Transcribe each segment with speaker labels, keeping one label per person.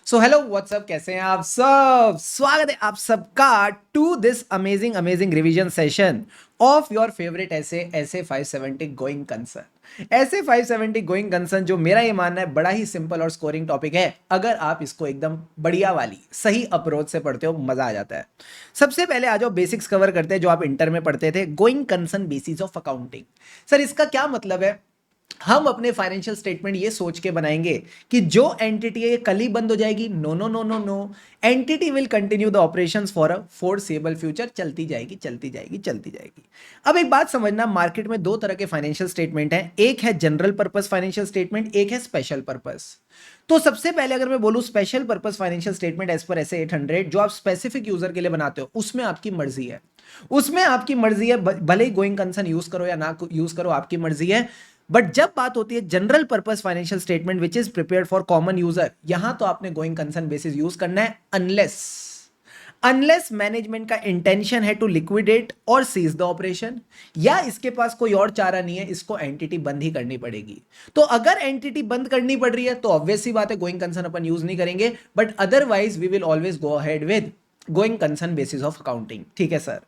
Speaker 1: So hello what's up, कैसे हैं आप सब। स्वागत है आप सबका to this amazing amazing revision session of your favourite ऐसे 570 गोइंग कंसर्न। ऐसे 570 गोइंग कंसर्न जो मेरा ये मानना है बड़ा ही सिंपल और स्कोरिंग टॉपिक है। अगर आप इसको एकदम बढ़िया वाली सही अप्रोच से पढ़ते हो मजा आ जाता है। सबसे पहले आ जाओ, बेसिक्स कवर करते हैं जो आप इंटर में पढ़ते थे। Going concern basis of accounting. Sir इसका क्या मतलब है? हम अपने फाइनेंशियल स्टेटमेंट ये सोच के बनाएंगे कि जो एंटिटी है ये कल ही बंद हो जाएगी। No no no no no, entity will continue the operations for a foreseeable future. चलती जाएगी चलती जाएगी चलती जाएगी। अब एक बात समझना, मार्केट में दो तरह के फाइनेंशियल स्टेटमेंट हैं। एक है जनरल पर्पस फाइनेंशियल स्टेटमेंट, एक है स्पेशल पर्पस। तो सबसे पहले अगर मैं बोलूं special purpose financial statement as पर ऐसे 800 जो आप स्पेसिफिक यूजर के लिए बनाते हो, उसमें आपकी मर्जी है। उसमें आपकी मर्जी है, भले ही गोइंग कंसर्न यूज करो या ना यूज करो, आपकी मर्जी है। बट जब बात होती है general purpose financial statement which is prepared for common user, यहां तो आपने गोइंग कंसर्न बेसिस यूज करना है। अनलेस मैनेजमेंट का इंटेंशन है टू लिक्विडेट और सीज द ऑपरेशन, या इसके पास कोई और चारा नहीं है, इसको एंटिटी बंद ही करनी पड़ेगी। तो अगर एंटिटी बंद करनी पड़ रही है तो ऑब्वियस सी बात है गोइंग कंसर्न अपन यूज नहीं करेंगे। But otherwise we will always go ahead with going concern basis of accounting. ठीक है सर।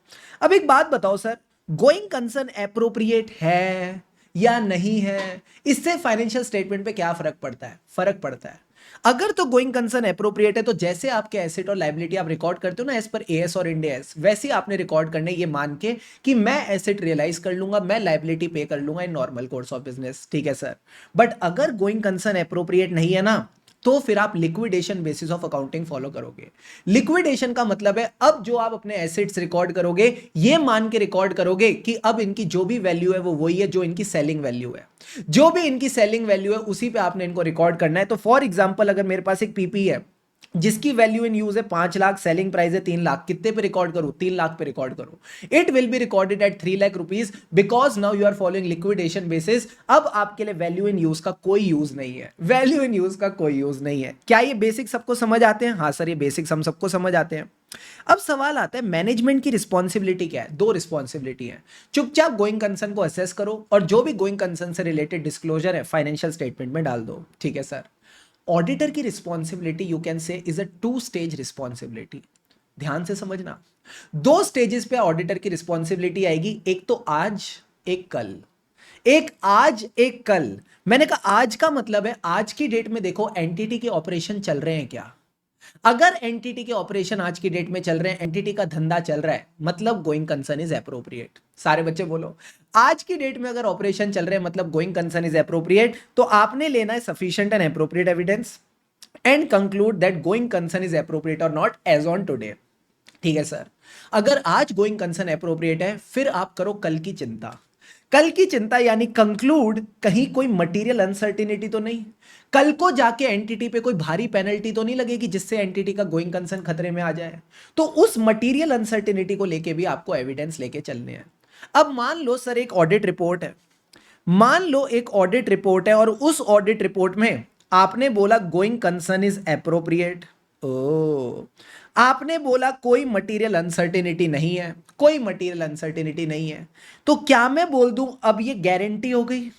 Speaker 1: अब एक बात बताओ सर, गोइंग कंसर्न एप्रोप्रिएट है या नहीं है, इससे फाइनेंशियल स्टेटमेंट पे क्या फर्क पड़ता है? फर्क पड़ता है। अगर तो गोइंग कंसर्न एप्रोप्रिएट है तो जैसे आपके एसेट और लायबिलिटी आप रिकॉर्ड करते हो ना एज पर एएस और इंड एस, वैसे ही आपने रिकॉर्ड करने ये मान के कि मैं एसेट रियलाइज कर लूंगा, मैं लायबिलिटी पे कर लूंगा इन नॉर्मल कोर्स ऑफ बिजनेस। ठीक है सर। बट अगर गोइंग कंसर्न एप्रोप्रिएट नहीं है ना, तो फिर आप liquidation basis of accounting follow करोगे। लिक्विडेशन का मतलब है अब जो आप अपने एसेट्स रिकॉर्ड करोगे ये मान के रिकॉर्ड करोगे कि अब इनकी जो भी वैल्यू है वो वही है जो इनकी सेलिंग वैल्यू है। जो भी इनकी सेलिंग वैल्यू है उसी पे आपने इनको रिकॉर्ड करना है। तो फॉर एग्जांपल अगर मेरे पास एक पीपी है जिसकी वैल्यू इन यूज है 5 लाख, सेलिंग प्राइस है 3 लाख, कितने पे रिकॉर्ड करूं? 3 लाख पे रिकॉर्ड करूं। It will be recorded at 3 lakh rupees because now you are following liquidation basis. अब आपके लिए वैल्यू इन यूज का कोई यूज नहीं है, वैल्यू इन यूज का कोई यूज नहीं है। क्या ये बेसिक सबको समझ आते हैं? हाँ सर, ये बेसिक्स हम सबको समझ आते हैं। अब सवाल आता है मैनेजमेंट की रिस्पॉन्सिबिलिटी क्या है? दो रिस्पॉन्सिबिलिटी है। चुपचाप गोइंग कंसर्न को असेस करो और जो भी गोइंग कंसर्न से रिलेटेड डिस्क्लोजर है फाइनेंशियल स्टेटमेंट में डाल दो। ठीक है सर। ऑडिटर की responsibility you can say is a 2 stage responsibility. ध्यान से समझना, 2 स्टेजेस पे ऑडिटर की रिस्पॉन्सिबिलिटी आएगी। एक तो आज, एक कल। एक आज एक कल। मैंने कहा आज का मतलब है आज की डेट में देखो एंटिटी के ऑपरेशन चल रहे हैं क्या। अगर एंटिटी के ऑपरेशन आज की डेट में चल रहे हैं, एंटिटी का धंधा चल रहा है, मतलब गोइंग कंसर्न इज एप्रोप्रिएट। सारे बच्चे बोलो, आज की डेट में अगर ऑपरेशन चल रहे हैं मतलब गोइंग कंसर्न इज एप्रोप्रिएट। तो आपने लेना है sufficient and appropriate evidence and conclude that going concern is appropriate और नॉट एज ऑन टुडे। ठीक है सर। अगर आज गोइंग कंसर्न एप्रोप्रिएट है फिर आप करो कल की चिंता। कल की चिंता यानी कंक्लूड, कहीं कोई मटेरियल अनसर्टिनिटी तो नहीं, कल को जाके एंटिटी पे कोई भारी पेनल्टी तो नहीं लगेगी जिससे एंटिटी का गोइंग कंसर्न खतरे में आ जाए। तो उस मटेरियल अनसर्टिनिटी को लेके भी आपको एविडेंस लेके चलने हैं। अब मान लो सर एक ऑडिट रिपोर्ट है, मान लो एक ऑडिट रिपोर्ट है और उस ऑडिट रिपोर्ट में आपने बोला गोइंग कंसर्न इज एप्रोप्रिएट। ओ, आपने बोला कोई मटेरियल अनसर्टेनिटी नहीं है, कोई मटेरियल अनसर्टेनिटी नहीं है। तो क्या मैं बोल दूं अब ये गारंटी हो गई?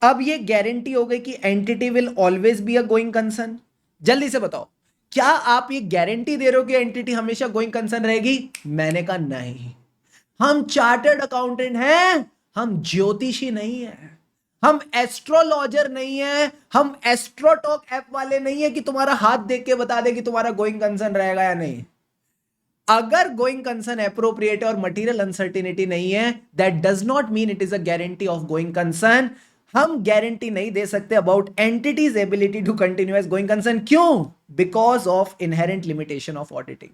Speaker 1: अब ये गारंटी हो गई कि entity will always be a going concern? जल्दी से बताओ, क्या आप ये गारंटी दे रहे हो कि एंटिटी हमेशा गोइंग कंसर्न रहेगी? मैंने कहा नहीं। हम चार्टर्ड अकाउंटेंट हैं, हम ज्योतिषी नहीं है, हम एस्ट्रोलॉजर नहीं है, हम एस्ट्रोटॉक ऐप वाले नहीं है कि तुम्हारा हाथ देख के बता दे कि तुम्हारा गोइंग कंसर्न रहेगा या नहीं। अगर गोइंग कंसर्न एप्रोप्रिएट और मटेरियल अनसर्टिनिटी नहीं है, that does not mean it is a guarantee of going concern. हम गारंटी नहीं दे सकते about entities ability to continue as going concern. क्यों? Because of inherent limitation of auditing.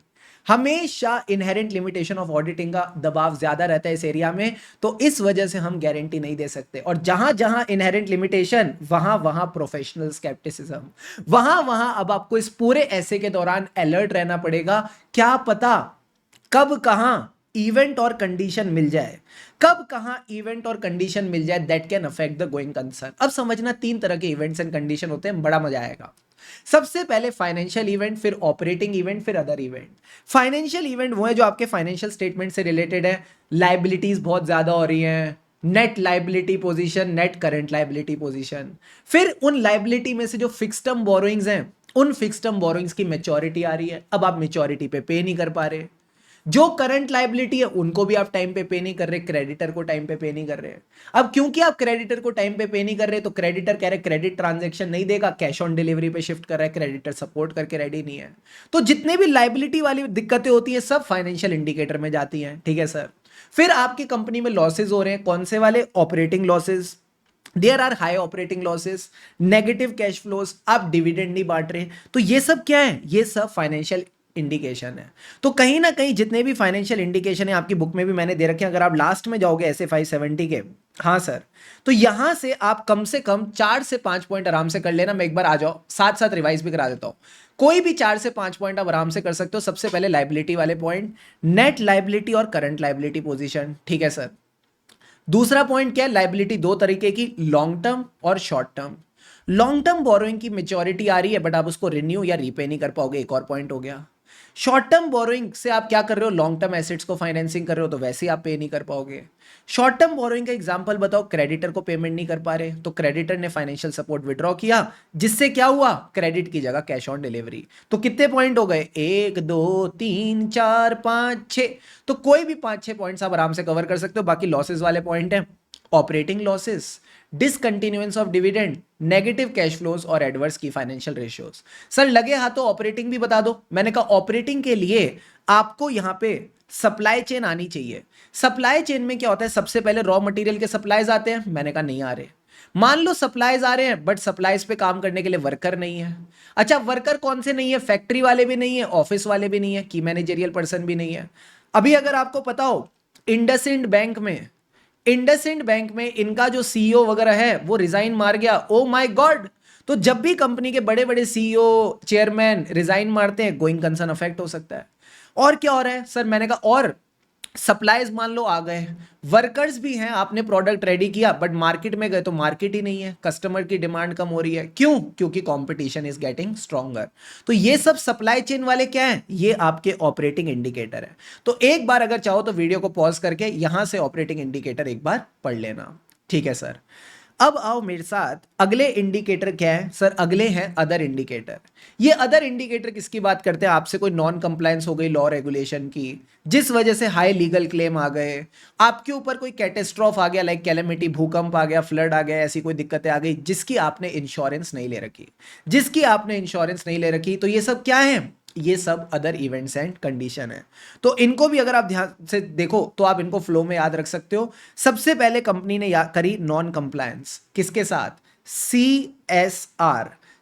Speaker 1: हमेशा inherent limitation of auditing का दबाव ज्यादा रहता है इस एरिया में, तो इस वजह से हम गारंटी नहीं दे सकते। और जहां जहां इनहेरेंट लिमिटेशन, वहां वहां प्रोफेशनल स्केप्टिसिज्म, वहां वहां अब आपको इस पूरे ऐसे के दौरान अलर्ट रहना पड़ेगा। क्या पता कब कहां इवेंट और कंडीशन मिल जाए, कब कहां इवेंट और कंडीशन मिल जाए that can affect the going concern. अब समझना, 3 तरह के इवेंट्स एंड कंडीशन होते हैं, बड़ा मजा आएगा। सबसे पहले फाइनेंशियल इवेंट, फिर ऑपरेटिंग इवेंट, फिर अदर इवेंट। फाइनेंशियल इवेंट वो है जो आपके फाइनेंशियल स्टेटमेंट से रिलेटेड है। लाइबिलिटीज बहुत ज्यादा हो रही हैं, net liability position, net current liability position. फिर उन लाइबिलिटी में से जो फिक्स टर्म बोरोइंग्स हैं उन फिक्स टर्म बोरोइंग्स की मैच्योरिटी आ रही है, अब आप मैच्योरिटी पे नहीं कर पा रहे। जो करंट लायबिलिटी है उनको भी आप टाइम पे नहीं कर रहे, क्रेडिटर को टाइम पे नहीं कर रहे। अब क्योंकि आप क्रेडिटर को टाइम पे नहीं कर रहे, तो क्रेडिटर कह रहे क्रेडिट ट्रांजैक्शन नहीं देगा, कैश ऑन डिलीवरी पे शिफ्ट कर रहा है, क्रेडिटर सपोर्ट करके रेडी नहीं है। तो जितने भी लायबिलिटी वाली दिक्कतें होती है सब फाइनेंशियल इंडिकेटर में जाती हैं, ठीक है सर। फिर आपकी कंपनी में लॉसेज हो रहे हैं, कौन से वाले? Operating losses, there are high operating losses, negative cash flows, आप डिविडेंड नहीं बांट रहे, तो ये सब क्या है? ये सब फाइनेंशियल इंडिकेशन है। तो कहीं ना कहीं जितने भी फाइनेंशियल इंडिकेशन है आपकी बुक में भी मैंने दे रखे हैं, अगर आप लास्ट में जाओगे ऐसे 570 के, हाँ सर, तो यहां से कम 4 से 5 पॉइंट आराम से कर लेना। मैं एक बार आ जाओ, साथ साथ रिवाइज भी करा देता हूं। कोई भी 4 से 5 पॉइंट आप आराम से कर सकते हो। सबसे पहले लाइबिलिटी वाले पॉइंट, नेट लाइबिलिटी और करंट लाइबिलिटी पोजीशन, ठीक है सर। दूसरा पॉइंट क्या है? लाइबिलिटी दो तरीके की, लॉन्ग टर्म और short term. Long term borrowing की मेच्योरिटी आ रही है बट आप उसको रिन्यू या रीपे नहीं कर पाओगे, एक और पॉइंट हो गया। शॉर्ट टर्म बोरोइंग से आप क्या कर रहे हो? लॉन्ग टर्म एसेट्स को फाइनेंसिंग कर रहे हो, तो वैसे ही आप पे नहीं कर पाओगे। शॉर्ट टर्म बोरोइंग का एग्जांपल बताओ, क्रेडिटर को पेमेंट नहीं कर पा रहे, तो क्रेडिटर ने फाइनेंशियल सपोर्ट विड्रॉ किया, जिससे क्या हुआ? क्रेडिट की जगह कैश ऑन डिलीवरी। तो कितने पॉइंट हो गए? 1 2 3 4 5 6। तो कोई भी 5-6 पॉइंट्स आप आराम से कवर कर सकते हो। बाकी लॉसेस वाले पॉइंट है, operating losses, discontinuance of dividend, negative cash flows और एडवर्स की फाइनेंशियल रेशियोज। सर लगे हाथों ऑपरेटिंग भी बता दो। मैंने कहा ऑपरेटिंग के लिए आपको यहां पे सप्लाई चेन आनी चाहिए। सप्लाई चेन में क्या होता है? सबसे पहले रॉ मटेरियल के सप्लाईज आते हैं, मैंने कहा नहीं आ रहे। मान लो सप्लाईज आ रहे हैं बट सप्लाईज पे काम करने के लिए वर्कर नहीं है। अच्छा, वर्कर कौन से नहीं है? फैक्ट्री वाले भी नहीं है, ऑफिस वाले भी नहीं है, की मैनेजरियल पर्सन भी नहीं है। अभी अगर आपको पता हो इंडसइंड बैंक में इनका जो सीईओ वगैरह है वो रिजाइन मार गया, ओ माय गॉड। तो जब भी कंपनी के बड़े बड़े सीईओ चेयरमैन रिजाइन मारते हैं, गोइंग कंसर्न अफेक्ट हो सकता है। और क्या हो रहा है? सर मैंने कहा और सप्लाईज मान लो आ गए, वर्कर्स भी हैं, आपने प्रोडक्ट रेडी किया बट मार्केट में गए तो मार्केट ही नहीं है, कस्टमर की डिमांड कम हो रही है। क्यों? क्योंकि कंपटीशन इज गेटिंग स्ट्रॉन्गर। तो ये सब सप्लाई चेन वाले क्या है? ये आपके ऑपरेटिंग इंडिकेटर है। तो एक बार अगर चाहो तो वीडियो को पॉज करके यहां से ऑपरेटिंग इंडिकेटर एक बार पढ़ लेना, ठीक है सर। अब आओ मेरे साथ, अगले इंडिकेटर क्या है? सर अगले हैं अदर इंडिकेटर। ये अदर इंडिकेटर किसकी बात करते हैं? आपसे कोई नॉन कंप्लायंस हो गई लॉ रेगुलेशन की, जिस वजह से हाई लीगल क्लेम आ गए, आपके ऊपर कोई कैटेस्ट्रॉफ आ गया, लाइक कैलेमिटी, भूकंप आ गया, फ्लड आ गया, ऐसी कोई दिक्कतें आ गई जिसकी आपने इंश्योरेंस नहीं ले रखी, तो ये सब क्या है? ये सब अदर इवेंट्स एंड कंडीशन है। तो इनको भी अगर आप ध्यान से देखो तो आप इनको फ्लो में याद रख सकते हो। सबसे पहले कंपनी ने करी नॉन कंप्लायंस, किसके साथ?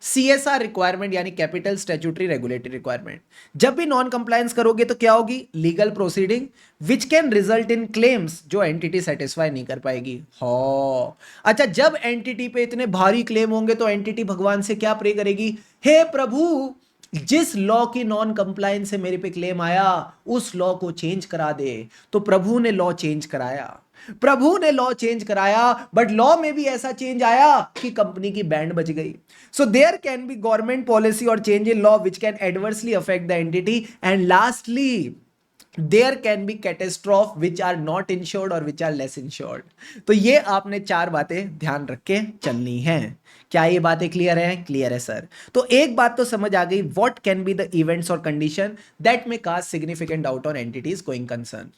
Speaker 1: सीएसआर रिक्वायरमेंट, यानी कैपिटल स्टैट्यूटरी रेगुलेटरी रिक्वायरमेंट। जब भी नॉन कंप्लायंस करोगे तो क्या होगी? Legal proceeding which can result in claims जो एंटिटी सेटिस्फाई नहीं कर पाएगी। हो अच्छा, जब एंटिटी पे इतने भारी क्लेम होंगे तो एंटिटी भगवान से क्या प्रे करेगी? हे प्रभु, जिस लॉ की नॉन कंप्लायंस से मेरे पे क्लेम आया उस लॉ को चेंज करा दे। तो प्रभु ने लॉ चेंज कराया, बट लॉ में भी ऐसा चेंज आया कि कंपनी की बैंड बच गई। So there can be government policy और change in law which can adversely affect the entity, and lastly there can be catastrophe which are not insured और विच आर लेस इंश्योर्ड। तो ये आपने 4 बातें ध्यान रख के चलनी है। क्या ये बातें क्लियर है? क्लियर है सर। तो एक बात तो समझ आ गई, what can be the events और condition that may cast significant doubt on entities going concern.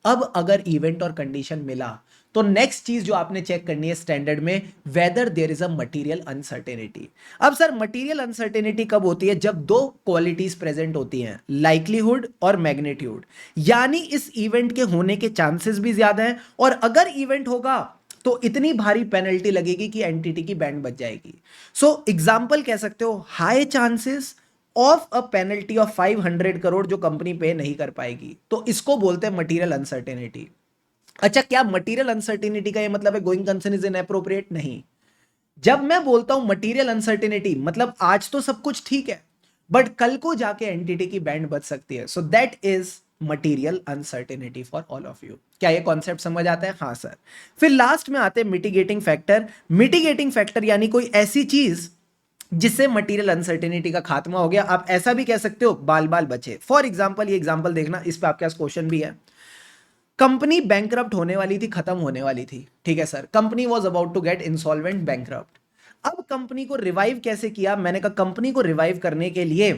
Speaker 1: अब अगर इवेंट और कंडीशन मिला तो नेक्स्ट चीज जो आपने चेक करनी है स्टैंडर्ड में, whether there is a material uncertainty. अब सर मटेरियल अनसर्टेनिटी कब होती है? जब दो क्वालिटीज प्रेजेंट होती हैं, लाइक्लीहुड और मैग्नीट्यूड, यानी इस इवेंट के होने के चांसेस भी ज्यादा हैं, और अगर इवेंट होगा तो इतनी भारी पेनल्टी लगेगी कि एंटिटी की बैंड बच जाएगी। सो एग्जांपल कह सकते हो, high chances of a penalty of 500 crore जो कंपनी पे नहीं कर पाएगी, तो इसको बोलते हैं मटेरियल अनसर्टेनिटी। अच्छा, क्या मटेरियल अनसर्टेनिटी का ये मतलब है गोइंग कंसर्न इज इनएप्रोप्रिएट? नहीं। जब मैं बोलता हूं मटेरियल अनसर्टेनिटी, मतलब आज तो सब कुछ ठीक है बट कल को जाके एंटिटी की बैंड बच सकती है। So that is material uncertainty for all of you. क्या ये कॉन्सेप्ट समझ आता है? हाँ सर। फिर लास्ट में आते हैं मिटिगेटिंग फैक्टर। मिटिगेटिंग फैक्टर यानी कोई ऐसी चीज जिससे मटेरियल अनसर्टेनिटी का खात्मा हो गया। आप ऐसा भी कह सकते हो बाल बाल बचे। फॉर एग्जाम्पल, ये एग्जाम्पल देखना, इस पे आपके पास क्वेश्चन भी है। कंपनी बैंकरप्ट होने वाली थी, खत्म होने वाली थी, ठीक है sir. Company was about to get insolvent, bankrupt. अब कंपनी को रिवाइव कैसे किया, मैंने कहा कंपनी को रिवाइव करने के लिए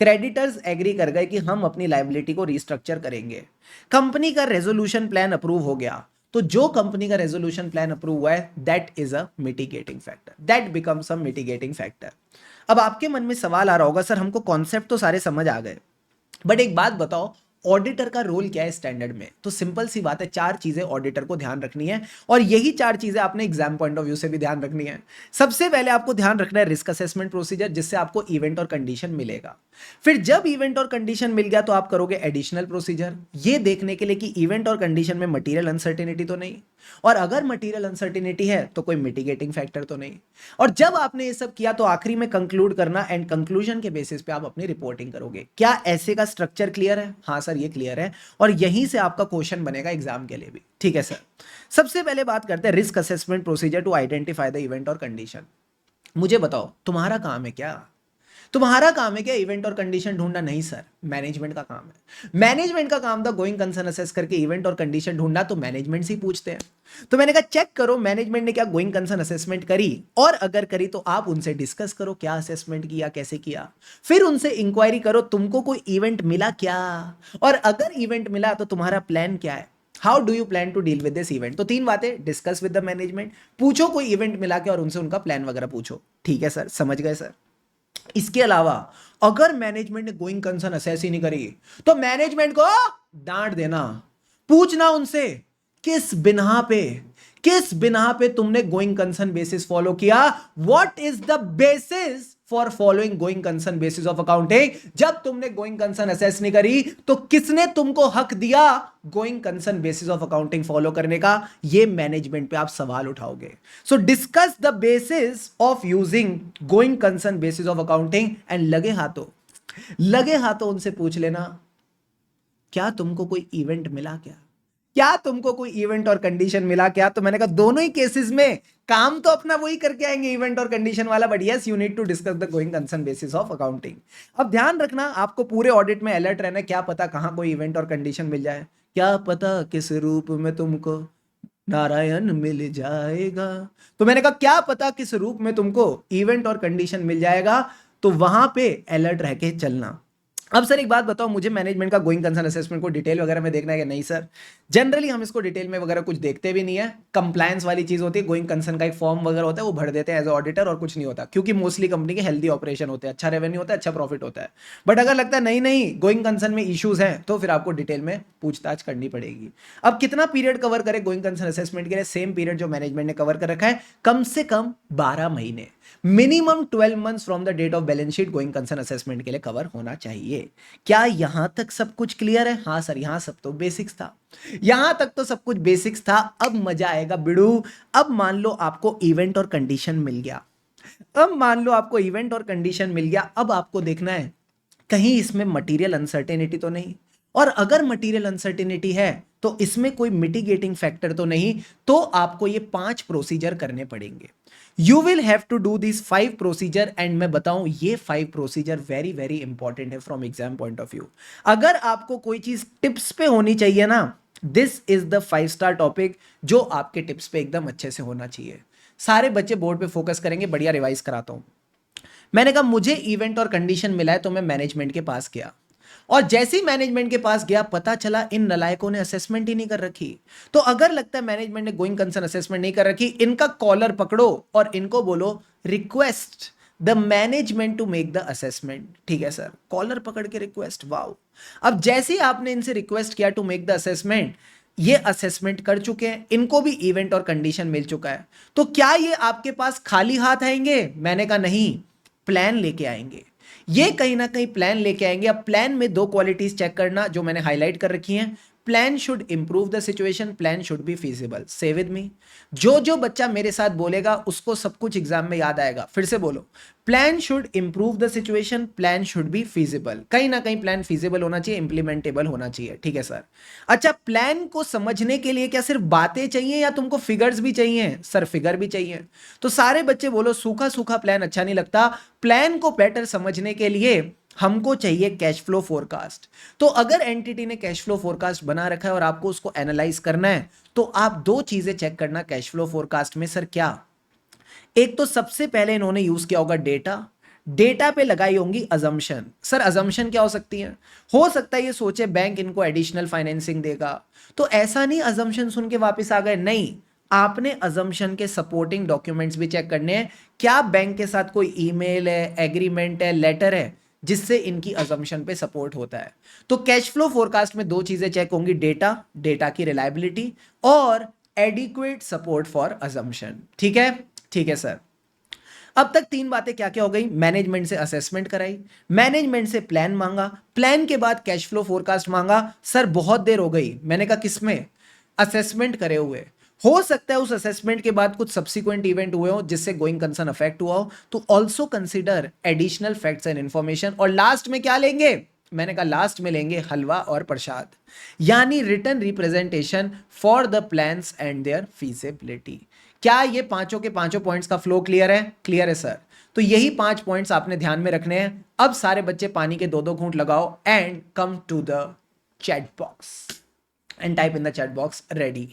Speaker 1: क्रेडिटर्स एग्री कर गए कि हम अपनी लायबिलिटी को रिस्ट्रक्चर करेंगे। कंपनी का रेजोल्यूशन प्लान अप्रूव हो गया। तो जो कंपनी का रेजोल्यूशन प्लान अप्रूव हुआ है that is a mitigating factor, that becomes a mitigating factor. अब आपके मन में सवाल आ रहा होगा, सर हमको कॉन्सेप्ट तो सारे समझ आ गए, बट एक बात बताओ ऑडिटर का रोल क्या है स्टैंडर्ड में। तो सिंपल सी बात है, चार चीजें ऑडिटर को ध्यान रखनी है और यही चार चीजें आपने एग्जाम पॉइंट ऑफ व्यू से भी ध्यान रखनी है। सबसे पहले आपको ध्यान रखना है रिस्क असेसमेंट प्रोसीजर, जिससे आपको इवेंट और कंडीशन मिलेगा। फिर जब इवेंट और कंडीशन मिल गया तो आप करोगे एडिशनल प्रोसीजर, ये देखने के लिए कि इवेंट और कंडीशन में मटीरियल अनसर्टेनिटी तो नहीं, और अगर मटीरियल अनसर्टेनिटी है तो कोई मिटिगेटिंग फैक्टर तो नहीं। और जब आपने ये सब किया तो आखिरी में कंक्लूड करना, एंड कंक्लूजन के बेसिस पे आप अपनी रिपोर्टिंग करोगे। क्या ऐसे का स्ट्रक्चर क्लियर है? हाँ सर ये क्लियर है, और यहीं से आपका क्वेश्चन बनेगा एग्जाम के लिए भी। ठीक है सर, सबसे पहले बात करते हैं risk assessment procedure to identify the event और कंडीशन। मुझे बताओ तुम्हारा काम है क्या? तुम्हारा काम है क्या इवेंट और कंडीशन ढूंढना? नहीं सर, मैनेजमेंट का काम है। मैनेजमेंट का काम था गोइंग कंसर्न असेस करके इवेंट और कंडीशन ढूंढना, तो मैनेजमेंट से ही पूछते हैं। तो मैंने कहा चेक करो मैनेजमेंट ने क्या गोइंग कंसर्न असेसमेंट करी, और अगर करी तो आप उनसे डिस्कस करो क्या असेसमेंट किया, कैसे किया। फिर उनसे इंक्वायरी करो तुमको कोई इवेंट मिला क्या, और अगर इवेंट मिला तो तुम्हारा प्लान क्या है, how do you plan to deal with this event. तो तीन बातें, डिस्कस विद द मैनेजमेंट, पूछो कोई इवेंट मिला क्या और उनसे उनका प्लान वगैरह पूछो। ठीक है सर, समझ गए सर। इसके अलावा अगर मैनेजमेंट ने गोइंग कंसर्न असेस ही नहीं करी तो मैनेजमेंट को डांट देना, पूछना उनसे किस बिना पे तुमने गोइंग कंसर्न बेसिस फॉलो किया, what is the basis for following going concern basis of accounting. जब तुमने गोइंग कंसर्न असेस नहीं करी तो किसने तुमको हक दिया going concern basis of accounting follow करने का, ये मैनेजमेंट पे आप सवाल उठाओगे। So discuss the basis of using going concern basis of accounting, and लगे हाथों उनसे पूछ लेना क्या तुमको कोई इवेंट मिला क्या तुमको कोई इवेंट और कंडीशन मिला क्या। तो मैंने कहा दोनों ही केसेस में काम तो अपना वही करके आएंगे इवेंट और कंडीशन वाला, but yes you need to discuss the going concern basis of accounting. अब ध्यान रखना आपको पूरे ऑडिट में अलर्ट रहना है, क्या पता कहां कोई इवेंट और कंडीशन मिल जाए, क्या पता किस रूप में तुमको नारायण मिल जाएगा। तो मैंने कहा क्या पता किस रूप में तुमको इवेंट और कंडीशन मिल जाएगा, तो वहां पे अलर्ट रह के चलना। अब सर एक बात बताओ, मुझे मैनेजमेंट का गोइंग कंसर्न असेसमेंट को डिटेल वगैरह में देखना है कि नहीं सर? जनरली हम इसको डिटेल में वगैरह कुछ देखते भी नहीं है, कंप्लायंस वाली चीज होती है, गोइंग कंसर्न का एक फॉर्म वगैरह होता है वो भर देते हैं एज ऑडिटर और कुछ नहीं होता, क्योंकि मोस्टली कंपनी के हेल्दी ऑपरेशन होते हैं, अच्छा रेवेन्यू होता है, अच्छा प्रॉफिट होता है। बट अगर लगता है नहीं नहीं गोइंग कंसर्न में इश्यूज हैं तो फिर आपको डिटेल में पूछताछ करनी पड़ेगी। अब कितना पीरियड कवर करे गोइंग कंसर्न असेसमेंट के लिए? सेम पीरियड जो मैनेजमेंट ने कवर कर रखा है, कम से कम 12 महीने, minimum 12 months from the date of balance sheet going concern assessment के लिए कवर होना चाहिए। क्या यहां तक सब कुछ क्लियर है? हाँ सर, यहां सब तो बेसिक्स था, यहां तक तो सब कुछ बेसिक्स था। अब मजा आएगा बिड़ू। अब मान लो आपको इवेंट और कंडीशन मिल गया, अब आपको देखना है कहीं इसमें मटेरियल अनसर्टेनिटी तो नहीं, और अगर मटेरियल अनसर्टेनिटी है तो इसमें कोई मिटिगेटिंग फैक्टर तो नहीं। तो आपको ये 5 प्रोसीजर करने पड़ेंगे। You will have to do this 5 procedure, and मैं बताऊं ये 5 प्रोसीजर वेरी वेरी इंपॉर्टेंट है from exam point of view. अगर आपको कोई चीज टिप्स पे होनी चाहिए ना, this is the 5 star topic जो आपके टिप्स पे एकदम अच्छे से होना चाहिए। सारे बच्चे बोर्ड पे फोकस करेंगे, बढ़िया रिवाइज कराता हूं। मैंने कहा मुझे इवेंट और कंडीशन मिला है तो मैं मैनेजमेंट के पास गया, और जैसे ही मैनेजमेंट के पास गया पता चला इन नलायकों ने असेसमेंट ही नहीं कर रखी। तो अगर लगता है मैनेजमेंट ने गोइंग कंसर्न असेसमेंट नहीं कर रखी, इनका कॉलर पकड़ो और इनको बोलो request the management to make the assessment. ठीक है सर, कॉलर पकड़ के रिक्वेस्ट, वाओ। अब जैसे ही आपने इनसे रिक्वेस्ट किया टू मेक द असेसमेंट, ये असेसमेंट कर चुके हैं, इनको भी इवेंट और कंडीशन मिल चुका है। तो क्या ये आपके पास खाली हाथ आएंगे? मैंने कहा नहीं, प्लान लेके आएंगे। ये कहीं ना कहीं प्लान लेके आएंगे। अब प्लान में 2 क्वालिटीज चेक करना जो मैंने हाईलाइट कर रखी हैं। Plan should improve the situation, plan should be feasible. से विद मी, जो बच्चा मेरे साथ बोलेगा उसको सब कुछ एग्जाम में याद आएगा। फिर से बोलो, plan should improve the situation, plan should be feasible. कहीं ना कहीं प्लान फीजिबल होना चाहिए, इंप्लीमेंटेबल होना चाहिए। ठीक है सर। अच्छा, प्लान को समझने के लिए क्या सिर्फ बातें चाहिए या तुमको फिगर्स भी चाहिए? सर फिगर भी चाहिए। तो सारे बच्चे बोलो सूखा सूखा प्लान अच्छा नहीं लगता, प्लान को बेटर समझने के लिए हमको चाहिए कैश फ्लो फोरकास्ट। तो अगर एंटिटी ने कैश फ्लो फोरकास्ट बना रखा है और आपको उसको एनालाइज करना है, तो आप 2 चीजें चेक करना कैश फ्लो फोरकास्ट में। सर क्या? एक तो सबसे पहले इन्होंने यूज किया होगा डेटा, डेटा पे लगाई होंगी अजम्पशन। सर अजम्पशन क्या हो सकती है? हो सकता है ये सोचे बैंक इनको एडिशनल फाइनेंसिंग देगा, तो ऐसा नहीं अजम्पशन सुन के वापस आ गए, नहीं, आपने अजम्पशन के सपोर्टिंग डॉक्यूमेंट्स भी चेक करने हैं, क्या बैंक के साथ कोई ईमेल है, एग्रीमेंट है, लेटर है जिससे इनकी अजम्पशन पे सपोर्ट होता है। तो कैश फ्लो फोरकास्ट में दो चीजें चेक होंगी, डेटा, डेटा की रिलायबिलिटी, और एडिक्वेट सपोर्ट फॉर अजम्पशन। ठीक है, ठीक है सर। अब तक तीन बातें क्या क्या हो गई? मैनेजमेंट से असेसमेंट कराई, मैनेजमेंट से प्लान मांगा, प्लान के बाद कैश फ्लो फोरकास्ट मांगा। सर बहुत देर हो गई, मैंने कहा किसमें? असेसमेंट करे हुए। हो सकता है उस असेसमेंट के बाद कुछ सब्सिक्वेंट इवेंट हुए हो जिससे गोइंग कंसर्न अफेक्ट हुआ हो, तो also consider additional facts and information. और लास्ट में क्या लेंगे? मैंने कहा लास्ट में लेंगे हलवा और प्रसाद, यानी return representation for the plans and their feasibility. क्या ये पांचों के पांचों पॉइंट्स का फ्लो क्लियर है? क्लियर है सर। तो यही 5 पॉइंट्स आपने ध्यान में रखने हैं। अब सारे बच्चे पानी के 2-2 घूंट लगाओ and come to the chat box and type in the chat box ready.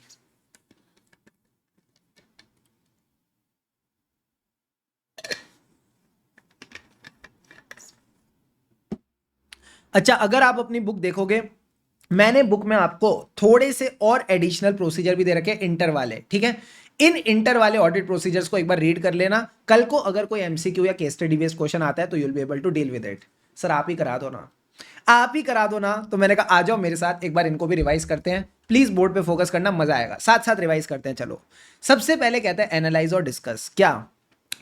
Speaker 1: अच्छा, अगर आप अपनी बुक देखोगे, मैंने बुक में आपको थोड़े से और एडिशनल प्रोसीजर भी दे रखे हैं, इंटर वाले, ठीक है। इन इंटर वाले ऑडिट प्रोसीजर्स को एक बार रीड कर लेना, कल को अगर कोई एमसीक्यू या केस स्टडी बेस्ड क्वेश्चन आता है तो you will be able to deal with it. Sir आप ही करा दो ना, आप ही करा दो ना। तो मैंने कहा आ जाओ मेरे साथ, एक बार इनको भी रिवाइज करते हैं। प्लीज बोर्ड पे फोकस करना, मजा आएगा, साथ साथ रिवाइज करते हैं। चलो, सबसे पहले कहते हैं एनालाइज और डिस्कस। क्या?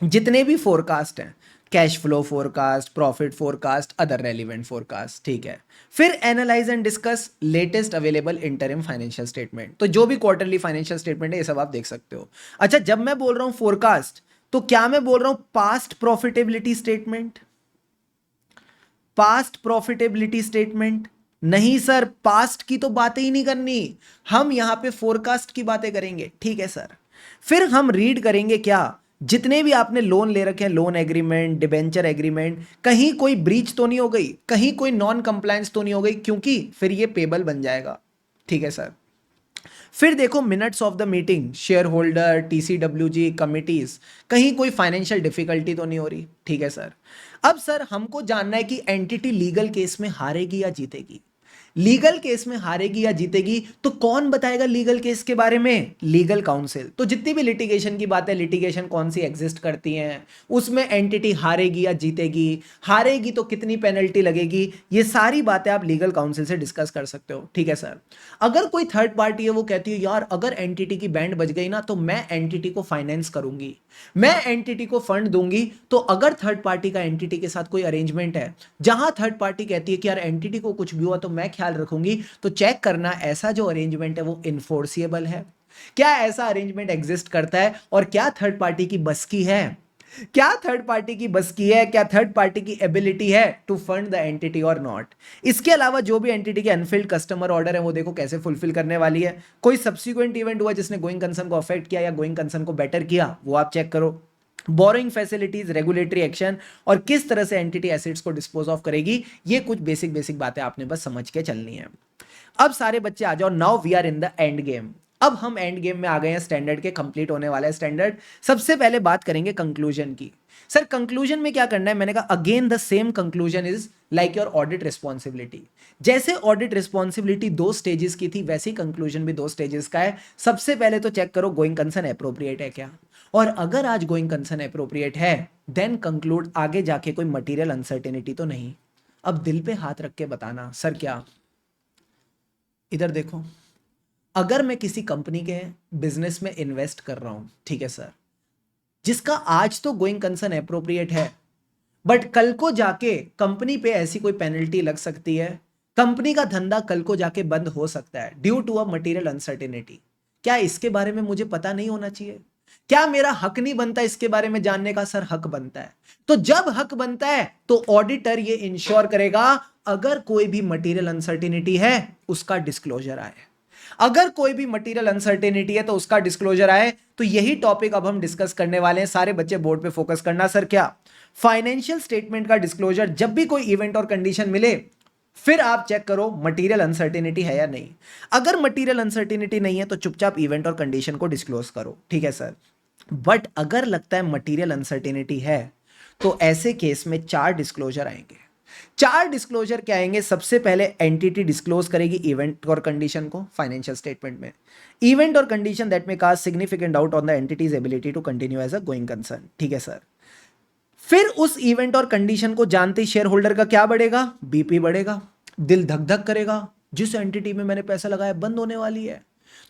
Speaker 1: जितने भी फोरकास्ट हैं, cash flow forecast, profit forecast, other relevant forecast, ठीक है। फिर analyse and discuss latest available interim financial statement. तो जो भी क्वार्टरली फाइनेंशियल स्टेटमेंट है ये सब आप देख सकते हो। अच्छा, जब मैं बोल रहा हूं फोरकास्ट, तो क्या मैं बोल रहा हूं past profitability statement? Past profitability statement नहीं सर, पास्ट की तो बातें ही नहीं करनी, हम यहां पे फोरकास्ट की बातें करेंगे, ठीक है सर। फिर हम रीड करेंगे क्या, जितने भी आपने लोन ले रखे हैं, लोन एग्रीमेंट, डिबेंचर एग्रीमेंट, कहीं कोई ब्रीच तो नहीं हो गई, कहीं कोई नॉन कंप्लायंस तो नहीं हो गई, क्योंकि फिर ये पेबल बन जाएगा, ठीक है सर। फिर देखो minutes of the meeting, share holder, TCWG, committees, कहीं कोई फाइनेंशियल डिफिकल्टी तो नहीं हो रही, ठीक है सर। अब सर हमको जानना है कि एंटिटी लीगल केस में हारेगी या जीतेगी। लीगल केस में हारेगी या जीतेगी तो कौन बताएगा लीगल केस के बारे में? Legal council. तो जितनी भी लिटिगेशन की बात है, लिटिगेशन कौन सी एग्जिस्ट करती हैं, उसमें एंटिटी हारेगी या जीतेगी, हारेगी तो कितनी पेनल्टी लगेगी, ये सारी बातें आप लीगल काउंसिल से डिस्कस कर सकते हो, ठीक है सर। अगर कोई थर्ड पार्टी है वो कहती है यार अगर एंटिटी की बैंड बज गई ना तो मैं एंटिटी को फाइनेंस करूंगी, मैं एंटिटी को फंड दूंगी, तो अगर थर्ड पार्टी का एंटिटी के साथ कोई अरेंजमेंट है जहां थर्ड पार्टी कहती है कि यार एंटिटी को कुछ भी हुआ तो मैं ख्याल रखूंगी, तो चेक करना ऐसा जो अरेंजमेंट है वो इन्फोर्सिएबल है, क्या ऐसा अरेंजमेंट एग्जिस्ट करता है, और क्या थर्ड पार्टी की बस की है, क्या थर्ड पार्टी की बस की है, क्या थर्ड पार्टी की एबिलिटी है टू फंड द एंटिटी और नॉट। इसके अलावा जो भी एंटिटी के अनफिल्ड कस्टमर ऑर्डर है वो देखो कैसे फुलफिल करने वाली है, कोई सब्सिक्वेंट इवेंट हुआ जिसने गोइंग कंसर्न को अफेक्ट किया या गोइंग कंसर्न को बेटर किया, वो आप चेक करो। बोरोइंग फैसिलिटीज, रेगुलेटरी एक्शन, और किस तरह से एंटिटी एसेट्स को डिस्पोज ऑफ करेगी, ये कुछ बेसिक बेसिक बातें आपने बस समझ के चलनी है। अब सारे बच्चे आ जाओ, now we are in the end game. अब हम एंड गेम में आ गए हैं, स्टैंडर्ड के, कंप्लीट होने वाला है स्टैंडर्ड। सबसे पहले बात करेंगे कंक्लूजन की। सर कंक्लूजन में क्या करना है? मैंने कहा again the same conclusion is like your audit responsibility. जैसे ऑडिट रिस्पॉन्सिबिलिटी 2 स्टेजेस की थी, वैसे ही कंक्लूजन भी 2 स्टेजेस का है। सबसे पहले तो चेक करो गोइंग कंसर्न अप्रोप्रिएट है क्या, और अगर आज गोइंग कंसर्न अप्रोप्रिएट है देन कंक्लूड, आगे जाके कोई मटीरियल अनसर्टेनिटी तो नहीं। अब दिल पे हाथ रख के बताना सर क्या, इधर देखो, अगर मैं किसी कंपनी के बिजनेस में इन्वेस्ट कर रहा हूं, ठीक है सर, जिसका आज तो गोइंग कंसर्न अप्रोप्रिएट है, बट कल को जाके कंपनी पे ऐसी कोई पेनल्टी लग सकती है, कंपनी का धंधा कल को जाके बंद हो सकता है due to a material uncertainty, क्या इसके बारे में मुझे पता नहीं होना चाहिए? क्या मेरा हक नहीं बनता इसके बारे में जानने का? सर हक बनता है। तो जब हक बनता है तो ऑडिटर ये इंश्योर करेगा अगर कोई भी मटेरियल अनसर्टेनिटी है उसका डिस्क्लोजर आए, अगर कोई भी मटेरियल अनसर्टेनिटी है तो उसका डिस्क्लोजर आए। तो यही टॉपिक अब हम डिस्कस करने वाले हैं, सारे बच्चे बोर्ड पे फोकस करना। सर क्या? फाइनेंशियल स्टेटमेंट का डिस्क्लोजर, जब भी कोई इवेंट और कंडीशन मिले फिर आप चेक करो मटेरियल अनसर्टेनिटी है या नहीं। अगर मटेरियल अनसर्टेनिटी नहीं है तो चुपचाप इवेंट और कंडीशन को डिस्क्लोज करो, ठीक है सर। बट अगर लगता है मटेरियल अनसर्टेनिटी है तो ऐसे केस में 4 डिस्क्लोजर आएंगे। 4 डिस्क्लोजर क्या आएंगे? सबसे पहले एंटिटी डिस्क्लोज करेगी इवेंट और कंडीशन को फाइनेंशियल स्टेटमेंट में, इवेंट और कंडीशन दैट में cast significant doubt on the entity's ability to continue as a going concern. ठीक है सर। फिर उस इवेंट और कंडीशन को जानते ही शेयर होल्डर का क्या बढ़ेगा? बीपी बढ़ेगा, दिल धक धक करेगा, जिस एंटिटी में मैंने पैसा लगाया बंद होने वाली है।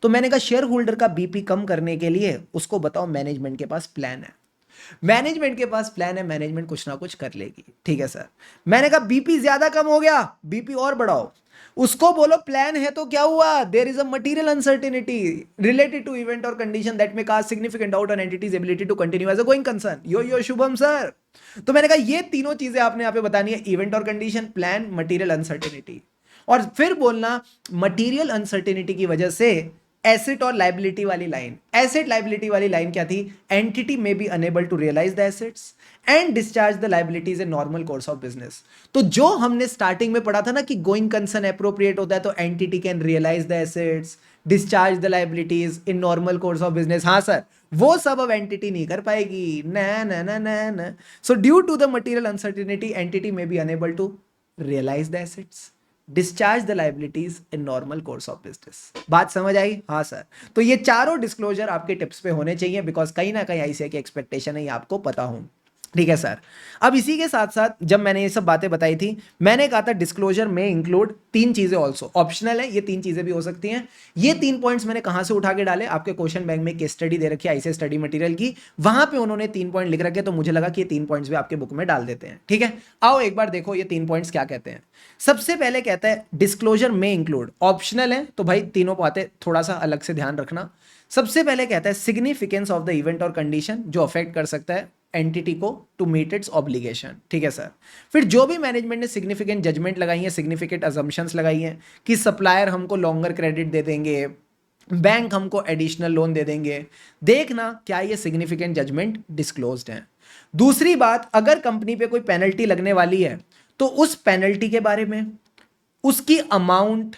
Speaker 1: तो मैंने कहा शेयर होल्डर का बीपी कम करने के लिए उसको बताओ मैनेजमेंट के पास प्लान है। मैनेजमेंट के पास प्लान है, मैनेजमेंट कुछ ना कुछ कर लेगी। ठीक है सर। मैंने कहा बीपी ज्यादा कम हो गया, बीपी और बढ़ाओ। उसको बोलो प्लान है तो क्या हुआ? There is a material uncertainty related to event और condition that may cast significant doubt on entities ability to continue as a going concern. Yo Shubham sir. तो मैंने कहा ये तीनों चीजें आपने यहां पे बतानी है, इवेंट और कंडीशन, प्लान, मटेरियल अनसर्टेनिटी। और फिर बोलना मटेरियल अनसर्टेनिटी की वजह से एसेट और लाइबिलिटी वाली लाइन, एसेट लाइबिलिटी वाली लाइन क्या थी? Entity may be unable to realise the assets and discharge the liabilities in normal course of business. तो जो हमने स्टार्टिंग में पढ़ा था ना कि गोइंग कंसर्न एप्रोप्रिएट होता है तो entity can realise the assets, discharge the liabilities in normal course of business. हाँ सर, वो सब अब एंटिटी नहीं कर पाएगी। ना ना ना ना ना। So due to the material uncertainty entity may be unable to realise the assets, discharge the liabilities in normal course of business. बात समझ आई? हाँ सर। तो ये चारों डिस्क्लोजर आपके टिप्स पे होने चाहिए, बिकॉज कहीं ना कहीं ऐसे की एक्सपेक्टेशन है, ये आपको पता हो। ठीक है सर। अब इसी के साथ साथ जब मैंने ये सब बातें बताई थी, मैंने कहा था डिस्क्लोजर में इंक्लूड 3 चीजें ऑल्सो, ऑप्शनल है, ये 3 चीजें भी हो सकती हैं। ये 3 पॉइंट्स मैंने कहां से उठा के डाले? आपके क्वेश्चन बैंक में केस स्टडी दे रखी है ऐसे स्टडी मटेरियल की, वहां पे उन्होंने 3 पॉइंट लिख रखे, तो मुझे लगा कि ये 3 पॉइंट्स भी आपके बुक में डाल देते हैं। ठीक है, आओ एक बार देखो ये 3 पॉइंट्स क्या कहते हैं। सबसे पहले कहता है डिस्क्लोजर में इंक्लूड, ऑप्शनल है तो भाई तीनों बातें थोड़ा सा अलग से ध्यान रखना। सबसे पहले कहता है सिग्निफिकेंस ऑफ द इवेंट और कंडीशन जो अफेक्ट कर सकता है एंटिटी को टू मीट इट्स ऑब्लिगेशन। ठीक है सर। फिर जो भी मैनेजमेंट ने सिग्निफिकेंट जजमेंट लगाई है, सिग्निफिकेंट अजम्पशंस लगाई हैं कि सप्लायर हमको लॉन्गर क्रेडिट दे देंगे, बैंक हमको एडिशनल लोन दे देंगे, देखना क्या ये सिग्निफिकेंट जजमेंट डिस्क्लोज्ड है। दूसरी बात, अगर कंपनी पे कोई पेनल्टी लगने वाली है तो उस पेनल्टी के बारे में, उसकी अमाउंट,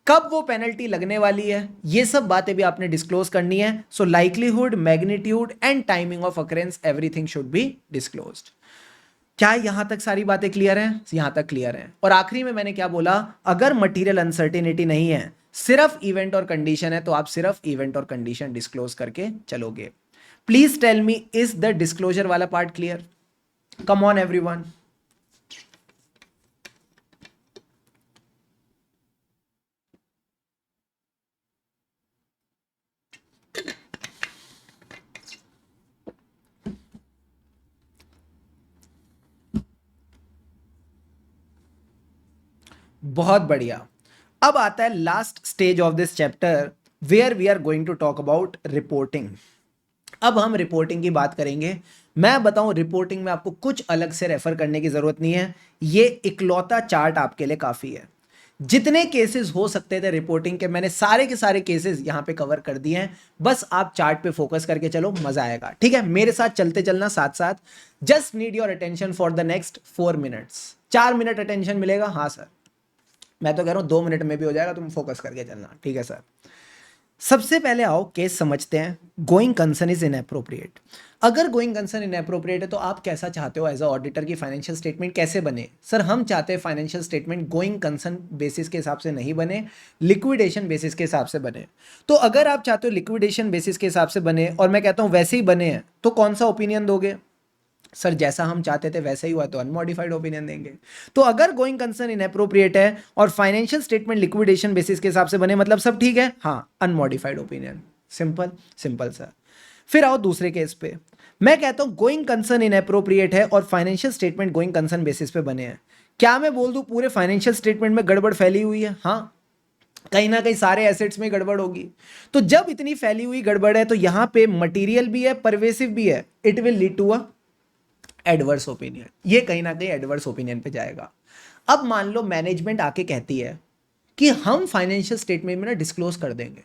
Speaker 1: कब वो पेनल्टी लगने वाली है, ये सब बातें भी आपने डिस्क्लोज करनी है। So likelihood, magnitude and timing of occurrence, everything should be disclosed. क्या यहां तक सारी बातें क्लियर हैं? यहां तक क्लियर हैं। और आखिरी में मैंने क्या बोला? अगर मटेरियल अनसर्टेनिटी नहीं है, सिर्फ इवेंट और कंडीशन है, तो आप सिर्फ इवेंट और कंडीशन डिस्क्लोज करके चलोगे। Please tell me, is the disclosure वाला part clear? Come on everyone. बहुत बढ़िया। अब आता है last stage of this chapter where we are going to talk about reporting. अब हम रिपोर्टिंग की बात करेंगे। मैं बताऊं, रिपोर्टिंग में आपको कुछ अलग से रेफर करने की जरूरत नहीं है, ये इकलौता चार्ट आपके लिए काफी है। जितने केसेस हो सकते थे रिपोर्टिंग के, मैंने सारे के सारे केसेस यहां पे कवर कर दिए हैं। बस आप चार्ट पे फोकस करके चलो, मजा आएगा। ठीक है, मेरे साथ चलते चलना साथ साथ। Just need your attention for the next 4 minutes. 4 minute attention मिलेगा? हाँ सर, मैं तो कह रहा हूं 2 मिनट में भी हो जाएगा, तुम फोकस करके चलना। ठीक है सर। सबसे पहले आओ केस समझते हैं। Going concern is inappropriate. अगर गोइंग कंसर्न इनएप्रोप्रिएट है तो आप कैसा चाहते हो एज अ ऑडिटर की फाइनेंशियल स्टेटमेंट कैसे बने? सर हम चाहते हैं financial statement going concern basis के हिसाब से नहीं बने, लिक्विडेशन बेसिस के हिसाब से बने। तो अगर आप चाहते हो लिक्विडेशन बेसिस के हिसाब से बने और मैं कहता हूं वैसे ही बने हैं, तो कौन सा ओपिनियन दोगे? सर जैसा हम चाहते थे वैसे ही हुआ, तो अनमॉडिफाइड ओपिनियन देंगे। तो अगर गोइंग कंसर्न इनएप्रोप्रिएट है और फाइनेंशियल स्टेटमेंट लिक्विडेशन बेसिस के हिसाब से बने, मतलब सब ठीक है, हाँ, unmodified opinion. Simple simple sir. फिर आओ दूसरे केस पे। मैं कहता हूं गोइंग कंसर्न इनएप्रोप्रिएट है और financial statement going concern basis पे बने हैं। क्या मैं बोल दूं पूरे फाइनेंशियल स्टेटमेंट में गड़बड़ फैली हुई है? हाँ, कहीं ना कहीं सारे एसेट्स में गड़बड़ होगी। तो जब इतनी फैली हुई गड़बड़ है तो यहां पे मटेरियल भी है, परवेसिव भी है, it will lead to a adverse opinion. ये कहीं ना कहीं एडवर्स ओपिनियन पे जाएगा। अब मान लो मैनेजमेंट आके कहती है कि हम फाइनेंशियल स्टेटमेंट में ना डिस्क्लोज कर देंगे,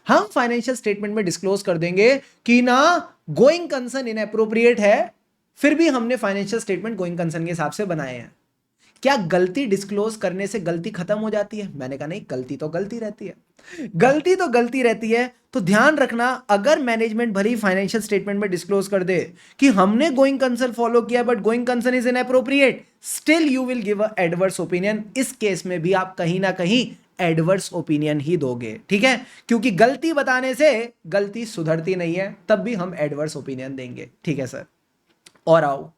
Speaker 1: हम फाइनेंशियल स्टेटमेंट में डिस्क्लोज कर देंगे कि ना गोइंग कंसर्न इनएप्रोप्रिएट है, फिर भी हमने फाइनेंशियल स्टेटमेंट गोइंग कंसर्न के हिसाब से बनाए हैं। क्या गलती डिस्क्लोज करने से गलती खत्म हो जाती है? मैंने कहा नहीं, गलती तो गलती रहती है, गलती तो गलती रहती है। तो ध्यान रखना, अगर मैनेजमेंट भले ही फाइनेंशियल स्टेटमेंट में डिस्क्लोज कर दे कि हमने गोइंग कंसर्न फॉलो किया but going concern is inappropriate, still you will give a adverse opinion. इस केस में भी आप कहीं ना कहीं एडवर्स ओपिनियन ही दोगे, ठीक है, क्योंकि गलती बताने से गलती सुधरती नहीं है, तब भी हम एडवर्स ओपिनियन देंगे, ठीक है सर। और आओ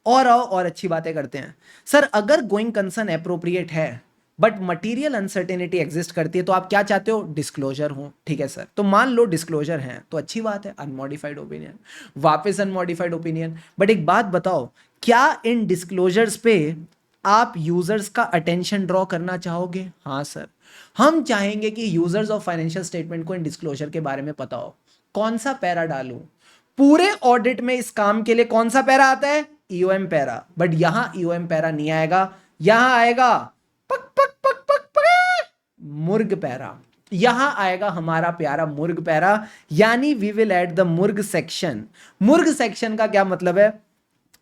Speaker 1: और अच्छी बातें करते हैं। सर अगर गोइंग कंसर्न अप्रोप्रिएट है बट मटेरियल अनसर्टेनिटी एग्जिस्ट करती है, तो आप क्या चाहते हो? डिस्क्लोजर हो, ठीक है सर। तो मान लो डिस्क्लोजर है तो अच्छी बात है, अनमॉडिफाइड ओपिनियन, वापस अनमॉडिफाइड ओपिनियन। बट एक बात बताओ, क्या इन डिस्क्लोजर्स पे आप यूजर्स का अटेंशन ड्रॉ करना चाहोगे? हाँ सर, हम चाहेंगे कि यूजर्स ऑफ फाइनेंशियल स्टेटमेंट को इन डिस्क्लोजर के बारे में पता हो। कौन सा पैरा डालूं? पूरे ऑडिट में इस काम के लिए कौन सा पैरा आता है? EOM para. बट यहां ईओएम पैरा नहीं आएगा, यहां आएगा पक पक पक पक पक मुर्ग पैरा। यहां आएगा हमारा प्यारा मुर्ग पैरा, यानी we will add the MURG section. MURG section का क्या मतलब है?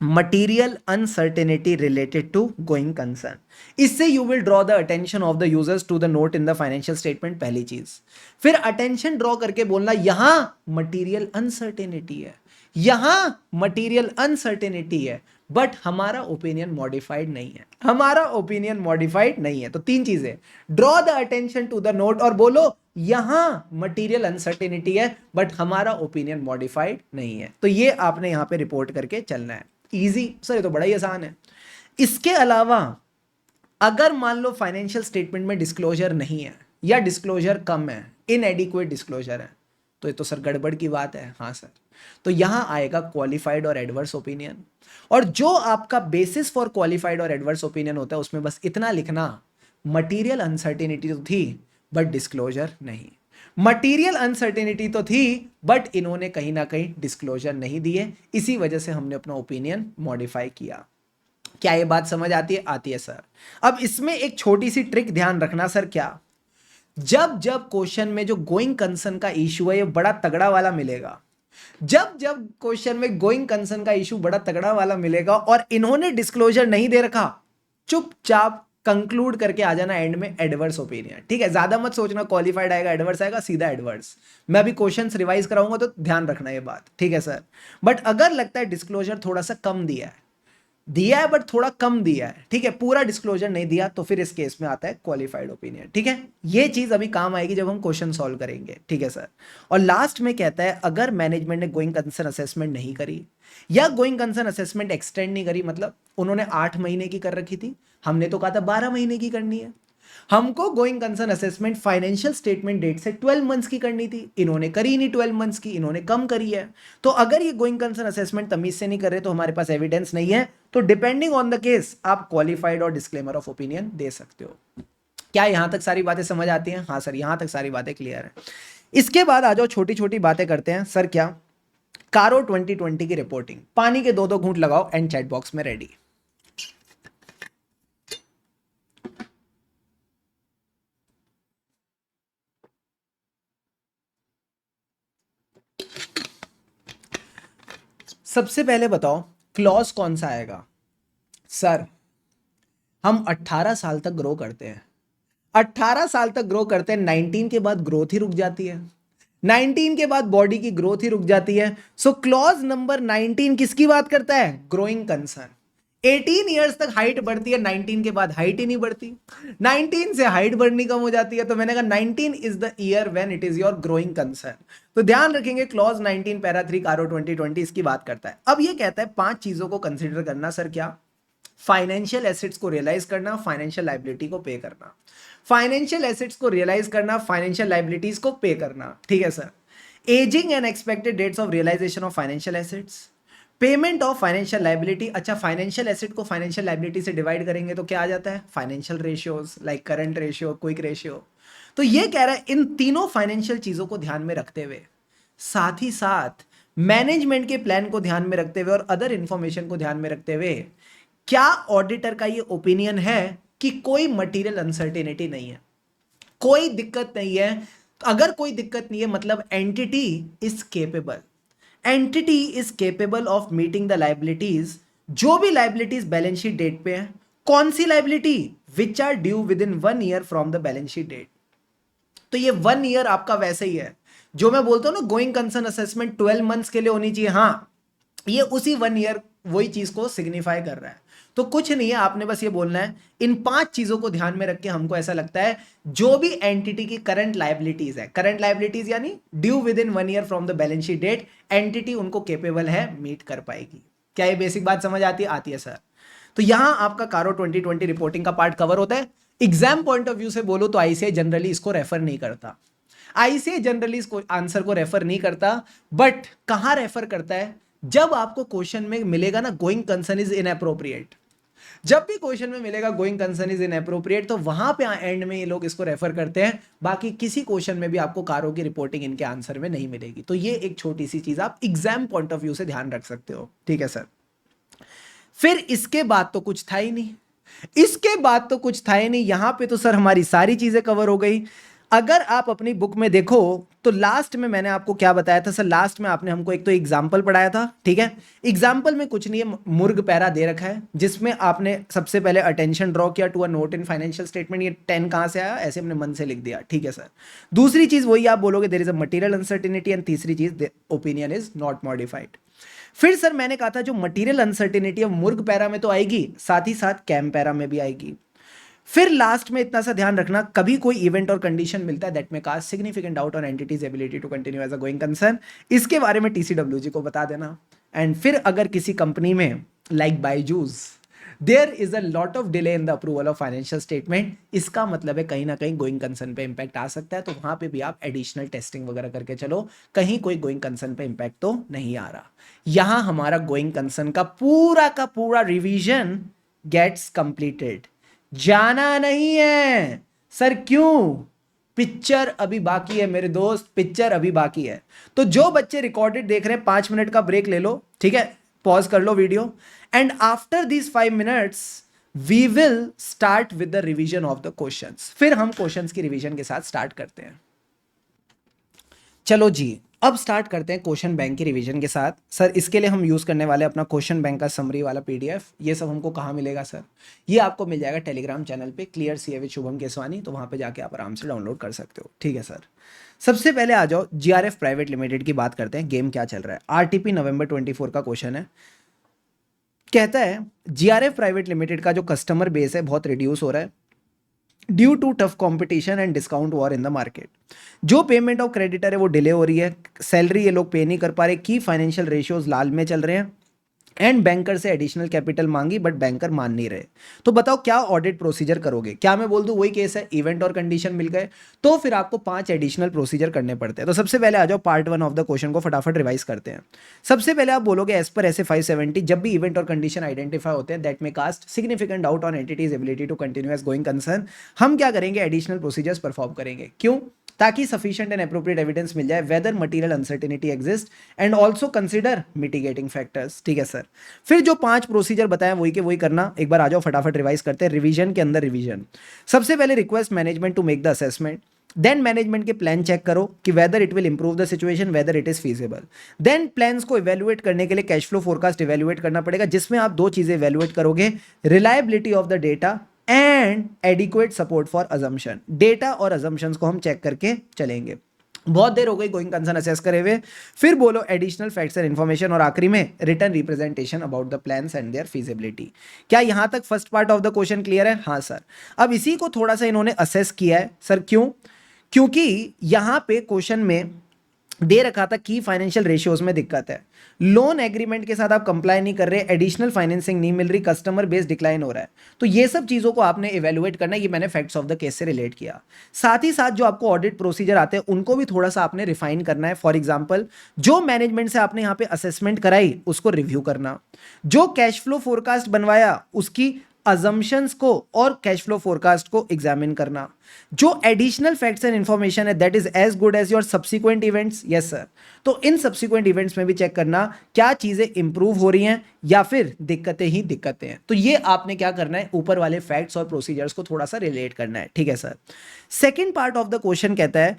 Speaker 1: Material uncertainty related to going concern. इससे you will draw the attention of the users to the note in the financial statement, पहली चीज। फिर attention draw करके बोलना यहां मटीरियल अनसर्टेनिटी है, यहां मटीरियल अनसर्टेनिटी है, बट हमारा ओपिनियन मॉडिफाइड नहीं है, हमारा ओपिनियन मॉडिफाइड नहीं है। तो तीन चीजें, draw the attention to the note और बोलो यहां मटीरियल अनसर्टेनिटी है बट हमारा ओपिनियन मॉडिफाइड नहीं है। तो ये आपने यहां पे रिपोर्ट करके चलना है। इजी सर, ये तो बड़ा ही आसान है। इसके अलावा अगर मान लो फाइनेंशियल स्टेटमेंट में डिस्क्लोजर नहीं है या डिस्क्लोजर कम है, इनएडिक्वेट डिस्क्लोजर है, तो ये तो सर गड़बड़ की बात है। हाँ सर, तो यहां आएगा क्वालिफाइड और एडवर्स ओपिनियन। और जो आपका बेसिस फॉर क्वालिफाइड और एडवर्स ओपिनियन होता है उसमें बस इतना लिखना, मटीरियल अनसर्टेनिटी तो थी बट डिस्क्लोजर नहीं, मटीरियल अनसर्टेनिटी तो थी बट इन्होंने कहीं ना कहीं डिस्क्लोजर नहीं दिए, इसी वजह से हमने अपना ओपिनियन मॉडिफाई किया। क्या ये बात समझ आती है? आती है सर। अब इसमें एक छोटी सी ट्रिक ध्यान रखना सर, क्या, जब जब क्वेश्चन में जो गोइंग कंसर्न का इशू है ये बड़ा तगड़ा वाला मिलेगा, जब जब क्वेश्चन में गोइंग कंसर्न का इशू बड़ा तगड़ा वाला मिलेगा और इन्होंने डिस्क्लोजर नहीं दे रखा, चुपचाप कंक्लूड करके आ जाना एंड में एडवर्स ओपिनियन, ठीक है। ज्यादा मत सोचना क्वालिफाइड आएगा एडवर्स आएगा, सीधा एडवर्स। मैं अभी क्वेश्चंस रिवाइज कराऊंगा तो ध्यान रखना ये बात, ठीक है सर। बट अगर लगता है डिस्क्लोजर थोड़ा सा कम दिया है बट थोड़ा कम दिया है, ठीक है, पूरा डिस्क्लोजर नहीं दिया, तो फिर इस केस में आता है क्वालिफाइड ओपिनियन, ठीक है। ये चीज अभी काम आएगी जब हम क्वेश्चन सॉल्व करेंगे, ठीक है सर। और लास्ट में कहता है अगर मैनेजमेंट ने गोइंग कंसर्न असेसमेंट नहीं करी या गोइंग कंसर्न असेसमेंट एक्सटेंड नहीं करी, मतलब उन्होंने 8 महीने की कर रखी थी, हमने तो कहा था 12 महीने की करनी है, हमको going concern assessment financial statement date से 12 मंथ्स की करनी थी, इन्होंने करी नहीं 12 मंथ्स की, इन्होंने कम करी है। तो अगर ये गोइंग कंसर्न असेसमेंट तमीज से नहीं कर रहे तो हमारे पास एविडेंस नहीं है, तो डिपेंडिंग ऑन द केस आप क्वालिफाइड और डिस्क्लेमर ऑफ ओपिनियन दे सकते हो। क्या यहां तक सारी बातें समझ आती हैं? हाँ सर, यहां तक सारी बातें क्लियर है। इसके बाद आ जाओ छोटी छोटी बातें करते हैं सर। क्या, कारो 2020 की रिपोर्टिंग, पानी के 2-2 घूंट लगाओ एंड चैट बॉक्स में रेडी। सबसे पहले बताओ क्लॉज कौन सा आएगा? सर हम 18 साल तक ग्रो करते हैं, 18 साल तक ग्रो करते हैं, 19 के बाद ग्रोथ ही रुक जाती है, 19 के बाद बॉडी की ग्रोथ ही रुक जाती है। सो क्लॉज नंबर 19 किसकी बात करता है? Growing concern. 18 ईयर्स तक हाइट बढ़ती है, 19 के बाद हाइट ही नहीं बढ़ती, 19 से हाइट बढ़नी कम हो जाती है। तो मैंने कहा 19 is the year when it is your growing concern. तो ध्यान रखेंगे क्लॉज 19 पैरा 3 कारो 2020 इसकी बात करता है। अब ये कहता है 5 चीजों को कंसिडर करना सर। क्या, फाइनेंशियल एसेट्स को रियलाइज करना, फाइनेंशियल लाइबिलिटी को पे करना, फाइनेंशियल एसेट्स को रियलाइज करना, फाइनेंशियल लाइबिलिटीज को पे करना, ठीक है sir. Ageing and expected dates of realisation of financial assets, payment of financial liability. अच्छा, फाइनेंशियल एसेट को फाइनेंशियल लाइबिलिटी से डिवाइड करेंगे तो क्या आ जाता है? Financial ratios like current ratio, quick ratio. तो ये कह रहा है इन तीनों फाइनेंशियल चीजों को ध्यान में रखते हुए, साथ ही साथ मैनेजमेंट के प्लान को ध्यान में रखते हुए और अदर इंफॉर्मेशन को ध्यान में रखते हुए, क्या ऑडिटर का ये ओपिनियन है कि कोई मटेरियल अनसर्टेनिटी नहीं है, कोई दिक्कत नहीं है? अगर कोई दिक्कत नहीं है मतलब entity is capable, entity is capable of meeting the liabilities. जो भी लाइबिलिटीज बैलेंस शीट डेट पे है कौन सी liability? Which are due with in 1 year from the balance sheet date. तो ये 1 ईयर आपका वैसे ही है जो मैं बोलता हूं ना, गोइंग कंसर्न असेसमेंट 12 मंथ्स के लिए होनी चाहिए। हाँ, ये उसी 1 ईयर वही चीज को सिग्निफाई कर रहा है। तो कुछ नहीं है, आपने बस ये बोलना है, इन 5 चीजों को ध्यान में रख के हमको ऐसा लगता है जो भी एंटिटी की करंट लायबिलिटीज है, करंट लायबिलिटीज यानी due with in 1 year from the balance sheet date, entity उनको केपेबल है, मीट कर पाएगी। क्या ये बेसिक बात समझ आती है? आती है सर। तो यहां आपका कारो 2020 रिपोर्टिंग का पार्ट कवर होता है। एग्जाम पॉइंट ऑफ व्यू से बोलो तो आईसीआई जनरली इसको रेफर नहीं करता, आईसीआई जनरली इसको आंसर को रेफर नहीं करता, बट कहां रेफर करता है? जब आपको क्वेश्चन में मिलेगा ना गोइंग कंसर्न इज इनअप्रोप्रिएट, जब भी क्वेश्चन में मिलेगा गोइंग कंसर्न इज इनअप्रोप्रिएट, तो वहां पे एंड में ये लोग इसको रेफर करते हैं। बाकी किसी क्वेश्चन में भी आपको कारो की रिपोर्टिंग इनके आंसर में नहीं मिलेगी। तो ये एक छोटी सी चीज आप एग्जाम पॉइंट ऑफ व्यू से ध्यान रख सकते हो, ठीक है सर। फिर इसके बाद तो कुछ था ही नहीं, इसके बाद तो कुछ था ही नहीं। यहां पे तो सर हमारी सारी चीजें कवर हो गई। अगर आप अपनी बुक में देखो तो लास्ट में मैंने आपको क्या बताया था सर? लास्ट में आपने हमको एक तो एग्जाम्पल पढ़ाया था, ठीक है। एग्जाम्पल में कुछ नहीं है, मुर्ग पैरा दे रखा है जिसमें आपने सबसे पहले अटेंशन ड्रॉ किया to a note in financial statement. ये 10 कहां से आया? ऐसे अपने मन से लिख दिया, ठीक है सर। दूसरी चीज वही आप बोलोगे there is a material uncertainty, and तीसरी चीज ओपिनियन इज नॉट मॉडिफाइड। फिर सर मैंने कहा था जो मटेरियल अनसर्टिनिटी है मुर्ग पैरा में तो आएगी, साथ ही साथ कैम पैरा में भी आएगी। फिर लास्ट में इतना सा ध्यान रखना, कभी कोई इवेंट और कंडीशन मिलता है दैट में cast significant doubt on entities ability to continue as a going concern, इसके बारे में टीसीडब्ल्यूजी को बता देना। एंड फिर अगर किसी कंपनी में like Byju's there is a lot of delay in the approval of financial statement, इसका मतलब है कहीं ना कहीं गोइंग कंसर्न पे इंपैक्ट आ सकता है। तो वहां पे भी आप एडिशनल टेस्टिंग वगैरह करके चलो, कहीं कोई गोइंग कंसर्न पे इंपैक्ट तो नहीं आ रहा। यहां हमारा गोइंग कंसर्न का पूरा रिवीजन गेट्स कंप्लीटेड। जाना नहीं है सर, क्यों? पिक्चर अभी बाकी है मेरे दोस्त, पिक्चर अभी बाकी है। तो जो बच्चे रिकॉर्डेड देख रहे हैं 5 मिनट का ब्रेक ले लो, ठीक है, पॉज कर लो video, and after these 5 minutes we will start with the revision of the questions. फिर हम क्वेश्चंस की रिवीजन के साथ स्टार्ट करते हैं। चलो जी, अब स्टार्ट करते हैं क्वेश्चन बैंक की रिवीजन के साथ। सर इसके लिए हम यूज़ करने वाले अपना क्वेश्चन बैंक का समरी वाला पीडीएफ। ये सब हमको कहाँ मिलेगा सर? ये आपको मिल जाएगा टेलीग्राम चैनल पे, clear CA with Shubham Keswani. तो वहाँ पे जाके आप आराम से डाउनलोड कर सकते हो, ठीक है सर। सबसे पहले आ जाओ जीआरएफ प्राइवेट लिमिटेड की बात करते हैं। गेम क्या चल रहा है? आरटीपी नवंबर 24 का क्वेश्चन है। कहता है जीआरएफ प्राइवेट लिमिटेड का जो कस्टमर बेस है बहुत रिड्यूस हो रहा है due to tough competition and discount war in the market. जो पेमेंट ऑफ क्रेडिटर है वो डिले हो रही है, सैलरी ये लोग पे नहीं कर पा रहे, की फाइनेंशियल रेशियोज लाल में चल रहे हैं, एंड बैंकर से एडिशनल कैपिटल मांगी बट बैंकर मान नहीं रहे। तो बताओ क्या ऑडिट प्रोसीजर करोगे? क्या मैं बोल दूं वही केस है, इवेंट और कंडीशन मिल गए, तो फिर आपको 5 एडिशनल प्रोसीजर करने पड़ते हैं। तो सबसे पहले आ जाओ पार्ट 1 ऑफ द क्वेश्चन को फटाफट रिवाइज करते हैं। सबसे पहले आप बोलोगे एज पर ऐसे 570 जब भी इवेंट और कंडीशन आइडेंटिफाई होते हैं दैट में cast significant doubt on entities ability to continue as going concern, हम क्या करेंगे? एडिशनल प्रोसीजर्स परफॉर्म करेंगे। क्यों? ताकि सफिशिएंट एंड एप्रोप्रिएट एविडेंस मिल जाए whether material uncertainty exist and also consider mitigating factors, ठीक है सर। फिर जो 5 प्रोसीजर बताएं वही के वही करना। एक बार आ जाओ फटाफट रिवाइज करते हैं। रिवीजन के अंदर रिवीजन, सबसे पहले request management to make the assessment, then management के प्लान चेक करो कि whether it will improve the situation, whether it is feasible. Then plans को इवेल्युएट करने के लिए कैश फ्लो फोरकास्ट इवेल्युएट करना पड़ेगा, जिसमें आप 2 चीजें इवेल्युएट करोगे, reliability of the data and adequate support for assumption. Data और अजम्पशंस को हम चेक करके चलेंगे। बहुत देर हो गई गोइंग कंसर्न असेस करे हुए। फिर बोलो एडिशनल फैक्ट्स एंड इन्फॉर्मेशन, और आखिरी में return representation about the plans and their feasibility. क्या यहां तक first part of the question clear है? हाँ सर। अब इसी को थोड़ा सा इन्होंने असेस किया है सर, क्यों? क्योंकि यहां पे क्वेश्चन में दे रखा था की फाइनेंशियल रेशियोज में दिक्कत है, लोन एग्रीमेंट के साथ आप कंप्लाई नहीं कर रहे, एडिशनल फाइनेंसिंग नहीं मिल रही, कस्टमर बेस डिक्लाइन हो रहा है। तो ये सब चीजों को आपने इवेलुएट करना है। ये मैंने फैक्ट्स ऑफ द केस से रिलेट किया। साथ ही साथ जो आपको ऑडिट प्रोसीजर आते हैं उनको भी थोड़ा सा आपने रिफाइन करना है। फॉर एग्जांपल जो मैनेजमेंट से आपने यहाँ पे असेसमेंट कराई उसको रिव्यू करना, जो कैश फ्लो फोरकास्ट बनवाया उसकी अजम्पशंस को और कैश फ्लो फोरकास्ट को एग्जामिन करना, जो एडिशनल फैक्ट्स एंड इंफॉर्मेशन है that is as good as your subsequent events. Yes sir. तो इन सब्सिक्वेंट इवेंट्स में भी चेक करना क्या चीजें इंप्रूव हो रही हैं या फिर दिक्कतें ही दिक्कतें हैं। तो ये आपने क्या करना है, ऊपर वाले फैक्ट्स और प्रोसीजर्स को थोड़ा सा रिलेट करना है, ठीक है sir. Second part of the question कहता है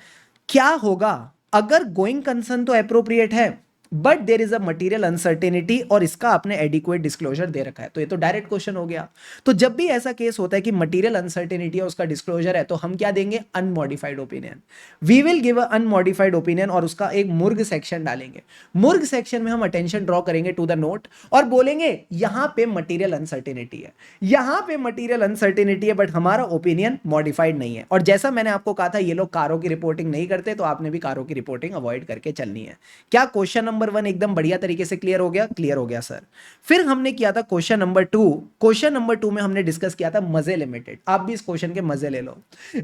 Speaker 1: क्या होगा अगर गोइंग कंसर्न तो एप्रोप्रिएट है but there is a material uncertainty, और इसका आपने एडिक्वेट डिस्क्लोजर दे रखा है। तो ये तो डायरेक्ट क्वेश्चन हो गया। तो जब भी ऐसा केस होता है कि मटीरियल अनसर्टेनिटी है, उसका डिस्क्लोजर है, तो हम क्या देंगे? Unmodified opinion. We will give a unmodified opinion, और उसका एक मुर्ग सेक्शन डालेंगे। मुर्ग सेक्शन में हम अटेंशन ड्रॉ करेंगे टू द नोट और बोलेंगे यहां पे मटीरियल अनसर्टेनिटी है, यहां पे मटीरियल अनसर्टेनिटी है, बट हमारा ओपिनियन मॉडिफाइड नहीं है। और जैसा मैंने आपको कहा था, ये लोग कारों की रिपोर्टिंग नहीं करते, तो आपने भी कारों की रिपोर्टिंग अवॉइड करके चलनी है। क्या क्वेश्चन नंबर 1 एकदम बढ़िया तरीके से क्लियर हो गया? क्लियर हो गया सर। फिर हमने किया था क्वेश्चन नंबर 2। क्वेश्चन नंबर 2 में हमने डिस्कस किया था मजे लिमिटेड। आप भी इस क्वेश्चन के मजे ले लो।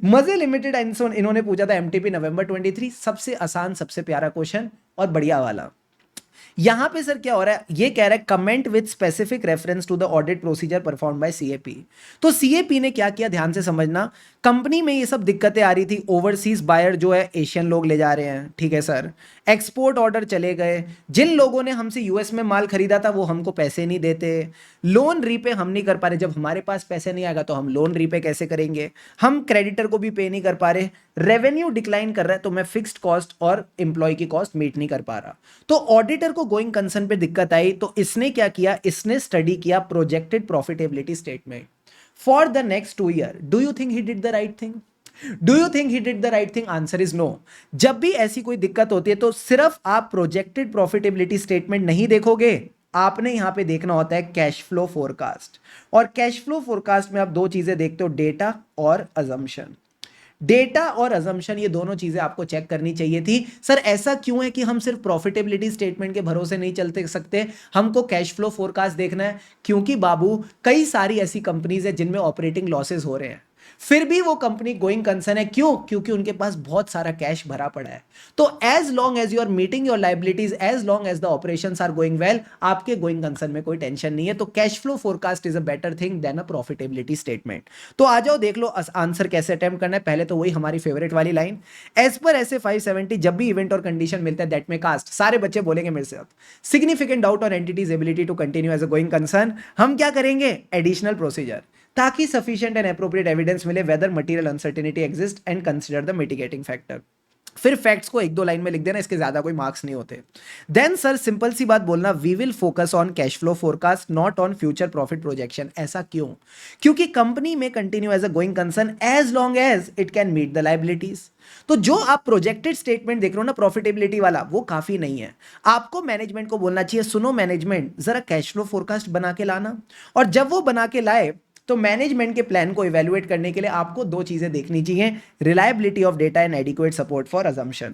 Speaker 1: मजे लिमिटेड इन्होंने पूछा था एमटीपी नवंबर 23, सबसे आसान सबसे प्यारा क्वेश्चन और बढ़िया वाला। यहां पे सर क्या हो रहा है? ये कह रहा है comment with specific reference to the audit procedure perform by CAP. तो सीएपी ने क्या किया, ध्यान से समझना। कंपनी में ये सब दिक्कतें आ रही थी, ओवरसीज बायर जो है एशियन लोग ले जा रहे हैं, ठीक है सर। एक्सपोर्ट ऑर्डर चले गए, जिन लोगों ने हमसे यूएस में माल खरीदा था वो हमको पैसे नहीं देते, लोन रीपे हम नहीं कर पा रहे। जब हमारे पास पैसे नहीं आएगा तो हम लोन रीपे कैसे करेंगे? हम क्रेडिटर को भी पे नहीं कर पा रहे, रेवेन्यू डिक्लाइन कर रहा है, तो मैं फिक्स्ड कॉस्ट और एम्प्लॉय की कॉस्ट मीट नहीं कर पा रहा। तो ऑडिटर को गोइंग कंसर्न पे दिक्कत आई, तो इसने क्या किया? इसने स्टडी किया projected profitability statement for the next 2 year. Do you think he did the right thing? Do you think he did the right thing? Answer is no. जब भी ऐसी कोई दिक्कत होती है तो सिर्फ आप प्रोजेक्टेड प्रॉफिटेबिलिटी स्टेटमेंट नहीं देखोगे, आपने यहां पे देखना होता है कैश फ्लो फोरकास्ट। और कैश फ्लो फोरकास्ट में आप दो चीजें देखते हो, डेटा और अजम्पशन। डेटा और अजम्पशन, ये दोनों चीजें आपको चेक करनी चाहिए थी। सर ऐसा क्यों है कि हम सिर्फ प्रॉफिटेबिलिटी स्टेटमेंट के भरोसे नहीं चलते सकते, हमको कैश फ्लो फोरकास्ट देखना है? क्योंकि बाबू कई सारी ऐसी कंपनीज है जिनमें ऑपरेटिंग लॉसेस हो रहे हैं, फिर भी वो कंपनी गोइंग कंसर्न है। क्यों? क्योंकि उनके पास बहुत सारा कैश भरा पड़ा है। तो as long as you are meeting your liabilities, as long as the operations are going well, आपके गोइंग कंसर्न में कोई टेंशन नहीं है। तो cash flow forecast is a better thing than a profitability statement. तो आ जाओ देख लो आंसर कैसे अटेम्प्ट करना है। पहले तो वही हमारी फेवरेट वाली लाइन, एज पर ऐसे 570 जब भी इवेंट और कंडीशन मिलता है दैट में कास्ट, सारे बच्चे बोलेंगे मेरे से, significant doubt on entities ability to continue as a going concern, हम क्या करेंगे? एडिशनल प्रोसीजर, ताकि सफिशिएंट एंड एप्रोप्रिएट एविडेंस मिले whether material uncertainty exist and consider the mitigating factor. फिर फैक्ट्स को 1-2 लाइन में लिख देना, इसके ज्यादा कोई मार्क्स नहीं होते। देन सर सिंपल सी बात बोलना, we will focus on cash flow forecast not on future profit projection. ऐसा क्यों? क्योंकि कंपनी में continue as a going concern as long as it can meet the liabilities. तो जो आप प्रोजेक्टेड स्टेटमेंट देख रहे हो ना प्रॉफिटेबिलिटी वाला, वो काफी नहीं है। आपको मैनेजमेंट को बोलना चाहिए, सुनो मैनेजमेंट, जरा कैश फ्लो फोरकास्ट बना के लाना। और जब वो बना के लाए तो मैनेजमेंट के प्लान को इवैल्यूएट करने के लिए आपको दो चीजें देखनी चाहिए, reliability of data and adequate support for assumption.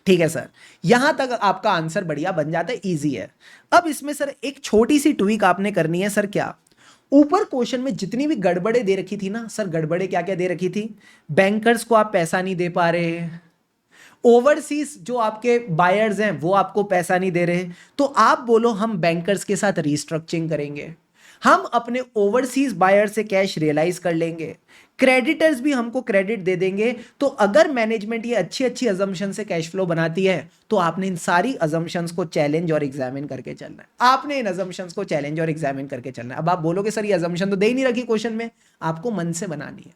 Speaker 1: ठीक है सर, यहां तक आपका आंसर बढ़िया बन जाता है, इजी है। अब इसमें सर एक छोटी सी ट्वीक आपने करनी है। सर क्या? ऊपर क्वेश्चन में जितनी भी गड़बड़े दे रखी थी ना सर, गड़बड़े क्या क्या दे रखी थी? बैंकर्स को आप पैसा नहीं दे पा रहे, ओवरसीज जो आपके बायर्स हैं वो आपको पैसा नहीं दे रहे, तो आप बोलो हम बैंकर्स के साथ रीस्ट्रक्चरिंग करेंगे, हम अपने ओवरसीज बायर से कैश रियलाइज कर लेंगे, क्रेडिटर्स भी हमको क्रेडिट दे देंगे। तो अगर मैनेजमेंट ये अच्छी अच्छी अजम्पशन से कैश फ्लो बनाती है, तो आपने इन सारी अजम्पशंस को चैलेंज और एग्जामिन करके चलना है। आपने इन अजम्पशंस को चैलेंज और एग्जामिन करके चलना है। अब आप बोलोगे सर ये अजम्पशन तो दे ही नहीं रखी क्वेश्चन में, आपको मन से बनानी है।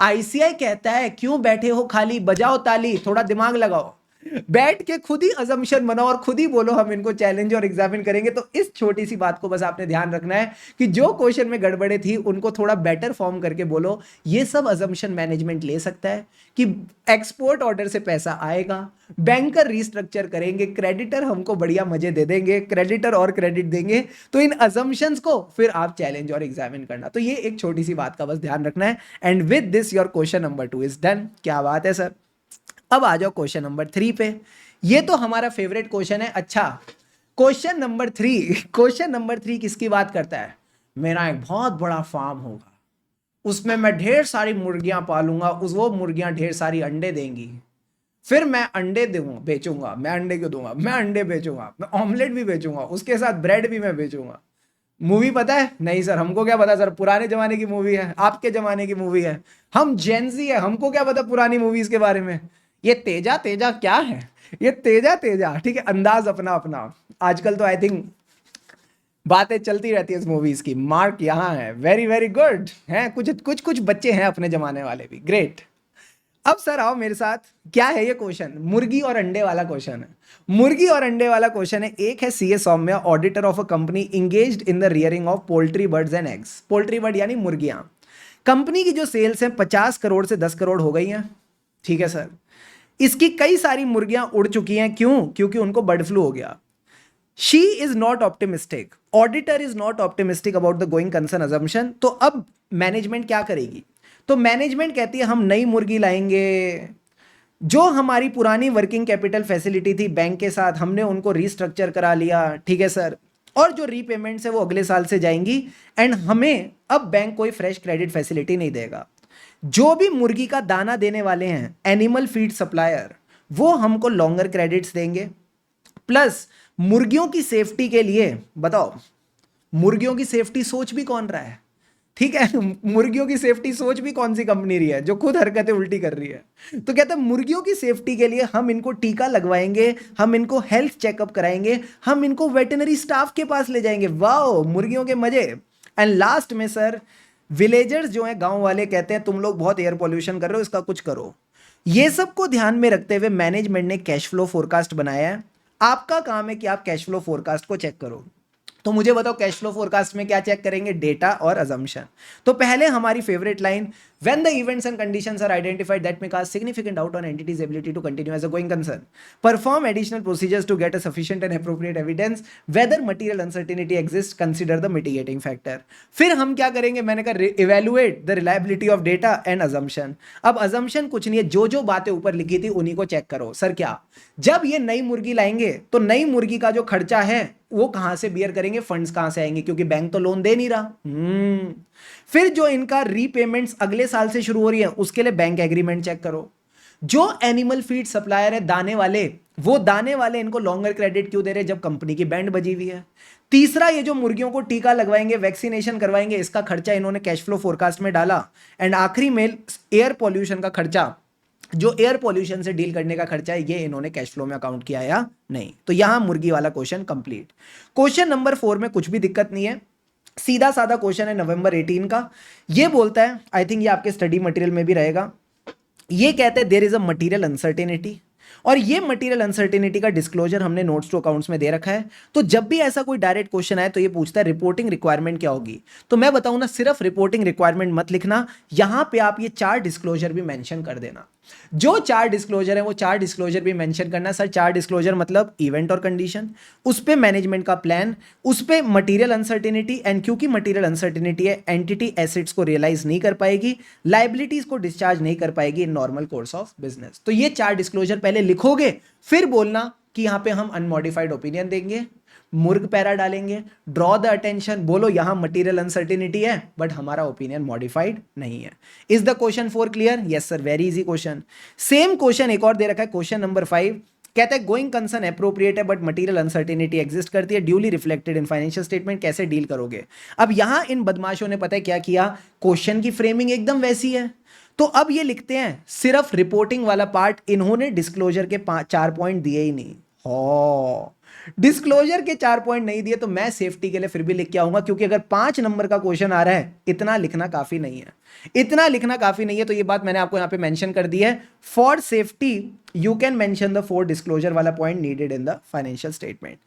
Speaker 1: आईसीआई कहता है क्यों बैठे हो खाली, बजाओ ताली, थोड़ा दिमाग लगाओ, बैठ के खुद ही अजम्पशन बनाओ और खुद ही बोलो हम इनको चैलेंज और एग्जामिन करेंगे। तो इस छोटी सी बात को बस आपने ध्यान रखना है कि जो क्वेश्चन में गड़बड़े थी उनको थोड़ा बेटर फॉर्म करके बोलो। ये सब अजम्पशन मैनेजमेंट ले सकता है कि एक्सपोर्ट ऑर्डर से पैसा आएगा, बैंकर रीस्ट्रक्चर करेंगे, क्रेडिटर हमको बढ़िया मजे दे देंगे, क्रेडिटर और क्रेडिट देंगे। तो इन अजम्पशंस को फिर आप चैलेंज और एग्जामिन करना। तो ये एक छोटी सी बात का बस ध्यान रखना है। And with this your question number 2 is done. क्या बात है सर। अब आ जाओ क्वेश्चन नंबर 3 पे। ये तो हमारा फेवरेट क्वेश्चन है। अच्छा, क्वेश्चन नंबर 3, क्वेश्चन नंबर 3 किसकी बात करता है? मेरा एक बहुत बड़ा फार्म होगा, उसमें मैं ढेर सारी मुर्गियां पालूंगा, वो मुर्गियां ढेर सारी अंडे देंगी, फिर मैं अंडे दूंगा, बेचूंगा। मैं अंडे क्यों दूंगा? मैं अंडे बेचूंगा, मैं ऑमलेट भी बेचूंगा, उसके साथ ब्रेड भी मैं बेचूंगा। मूवी पता है? नहीं सर, हमको क्या पता सर, पुराने जमाने की मूवी है, आपके जमाने की मूवी है, हम जेनजी है, हमको क्या पता पुरानी मूवीज के बारे में। ये तेजा तेजा क्या है? ये तेजा तेजा, ठीक है, अंदाज अपना अपना। आजकल तो आई थिंक बातें चलती रहती है इस मूवीज की। मार्क यहाँ है, वेरी वेरी गुड है। कुछ कुछ कुछ बच्चे हैं अपने जमाने वाले भी, ग्रेट। अब सर आओ मेरे साथ, क्या है ये क्वेश्चन, मुर्गी और अंडे वाला क्वेश्चन है। मुर्गी और अंडे वाला क्वेश्चन है। एक है CA Soumya, auditor of a company engaged in the rearing of poultry birds and eggs. Poultry bird यानी मुर्गियां। कंपनी की जो सेल्स है 50 करोड़ से 10 करोड़ हो गई हैं, ठीक है सर। इसकी कई सारी मुर्गियां उड़ चुकी हैं, क्यों? क्योंकि उनको बर्ड फ्लू हो गया। She is not optimistic, auditor is not optimistic about the going concern assumption. तो अब मैनेजमेंट क्या करेगी? तो मैनेजमेंट कहती है हम नई मुर्गी लाएंगे। जो हमारी पुरानी वर्किंग कैपिटल फैसिलिटी थी बैंक के साथ, हमने उनको रीस्ट्रक्चर करा लिया, ठीक है सर। और जो रीपेमेंट्स है वो अगले साल से जाएंगी एंड हमें अब बैंक कोई फ्रेश क्रेडिट फैसिलिटी नहीं देगा। जो भी मुर्गी का दाना देने वाले हैं एनिमल फीड सप्लायर, वो हमको लॉन्गर क्रेडिट्स देंगे। प्लस मुर्गियों की सेफ्टी के लिए, बताओ मुर्गियों की सेफ्टी सोच भी कौन रहा है? ठीक है, मुर्गियों की सेफ्टी सोच भी कौन सी कंपनी रही है जो खुद हरकतें उल्टी कर रही है? तो कहते हैं मुर्गियों की सेफ्टी के लिए हम इनको टीका लगवाएंगे, हम इनको हेल्थ चेकअप कराएंगे, हम इनको वेटनरी स्टाफ के पास ले जाएंगे। वाओ, मुर्गियों के मजे। एंड लास्ट में सर, विलेजर्स जो हैं, गांव वाले कहते हैं तुम लोग बहुत एयर पॉल्यूशन कर रहे हो, इसका कुछ करो। ये सबको ध्यान में रखते हुए मैनेजमेंट ने कैश फ्लो फोरकास्ट बनाया है। आपका काम है कि आप कैश फ्लो फोरकास्ट को चेक करो। तो मुझे बताओ कैश फ्लो फोरकास्ट में क्या चेक करेंगे? डेटा और अजम्पशन। तो पहले हमारी favourite line, when the events and conditions are identified that may cast significant doubt on entities ability to continue as a going concern, perform additional procedures to get a sufficient and appropriate evidence, whether material uncertainty exist, consider the mitigating factor. फिर हम क्या करेंगे? मैंने कहा evaluate the reliability of data and assumption. अब assumption कुछ नहीं है, जो जो बातें ऊपर लिखी थी उन्हीं को चेक करो। सर क्या, जब ये नई मुर्गी लाएंगे तो नई मुर्गी का जो खर्चा है वो कहां से बियर करेंगे? फंड्स कहां से आएंगे? क्योंकि बैंक तो लोन दे नहीं रहा। फिर जो इनका रीपेमेंट्स अगले साल से शुरू हो रही है उसके लिए बैंक एग्रीमेंट चेक करो। जो एनिमल फीड सप्लायर है दाने वाले, वो दाने वाले इनको लॉन्गर क्रेडिट क्यों दे रहे हैं जब कंपनी की बैंड बजी हुई है? तीसरा, ये जो मुर्गियों को टीका लगवाएंगे, वैक्सीनेशन करवाएंगे, इसका खर्चा इन्होंने कैश फ्लो फोरकास्ट में डाला। एंड आखिरी में एयर पॉल्यूशन का खर्चा, जो एयर पॉल्यूशन से डील करने का खर्चा है, ये इन्होंने कैश फ्लो में अकाउंट किया या नहीं? तो यहां मुर्गी वाला क्वेश्चन कंप्लीट। क्वेश्चन नंबर 4 में कुछ भी दिक्कत नहीं है, सीधा साधा क्वेश्चन है नवंबर 18 का। ये बोलता है, आई थिंक ये आपके स्टडी मटेरियल में भी रहेगा, ये कहते हैं there is a material uncertainty, और ये मटेरियल अनसर्टेनिटी का डिस्क्लोजर हमने नोट्स टू अकाउंट्स में दे रखा है। तो जब भी ऐसा कोई डायरेक्ट क्वेश्चन आए तो ये पूछता है रिपोर्टिंग रिक्वायरमेंट क्या होगी। तो मैं बताऊं ना, सिर्फ रिपोर्टिंग रिक्वायरमेंट मत लिखना, यहां पे आप ये 4 डिस्क्लोजर भी मेंशन कर देना। जो 4 डिस्क्लोजर है वो 4 डिस्क्लोजर भी मेंशन करना। सर 4 डिस्क्लोजर मतलब इवेंट और कंडीशन, उस पे मैनेजमेंट का प्लान, उस पे मटेरियल अनसर्टेनिटी, एंड क्योंकि मटेरियल अनसर्टेनिटी है एंटिटी एसेट्स को रियलाइज नहीं कर पाएगी, लायबिलिटीज को डिस्चार्ज नहीं कर पाएगी इन नॉर्मल कोर्स ऑफ बिजनेस। तो ये 4 डिस्क्लोजर पहले लिखोगे, फिर बोलना कि यहां पे हम अनमॉडिफाइड ओपिनियन देंगे, मुर्ग पैरा डालेंगे, ड्रॉ द अटेंशन, बोलो यहां मटेरियल अनसर्टेनिटी है बट हमारा ओपिनियन मॉडिफाइड नहीं है। Is the question 4 clear? Yes sir, very easy question. Same question एक और दे रखा है, क्वेश्चन नंबर 5, कहता है गोइंग कंसर्न अप्रोप्रिएट है बट मटेरियल अनसर्टेनिटी एग्जिस्ट करती है, duly reflected in financial statement, कैसे डील करोगे? अब यहां इन बदमाशों ने पता है क्या किया, क्वेश्चन की फ्रेमिंग एकदम वैसी है। तो अब ये लिखते हैं सिर्फ रिपोर्टिंग वाला पार्ट, इन्होंने डिस्क्लोजर के 4 पॉइंट दिए ही नहीं। हो, डिस्क्लोजर के 4 पॉइंट नहीं दिए तो मैं सेफ्टी के लिए फिर भी लिख के आऊंगा, क्योंकि अगर 5 नंबर का क्वेश्चन आ रहा है, इतना लिखना काफी नहीं है, इतना लिखना काफी नहीं है। तो ये बात मैंने आपको यहां पे मेंशन कर दी है। For safety you can mention the 4 disclosure वाला point needed in the financial statement.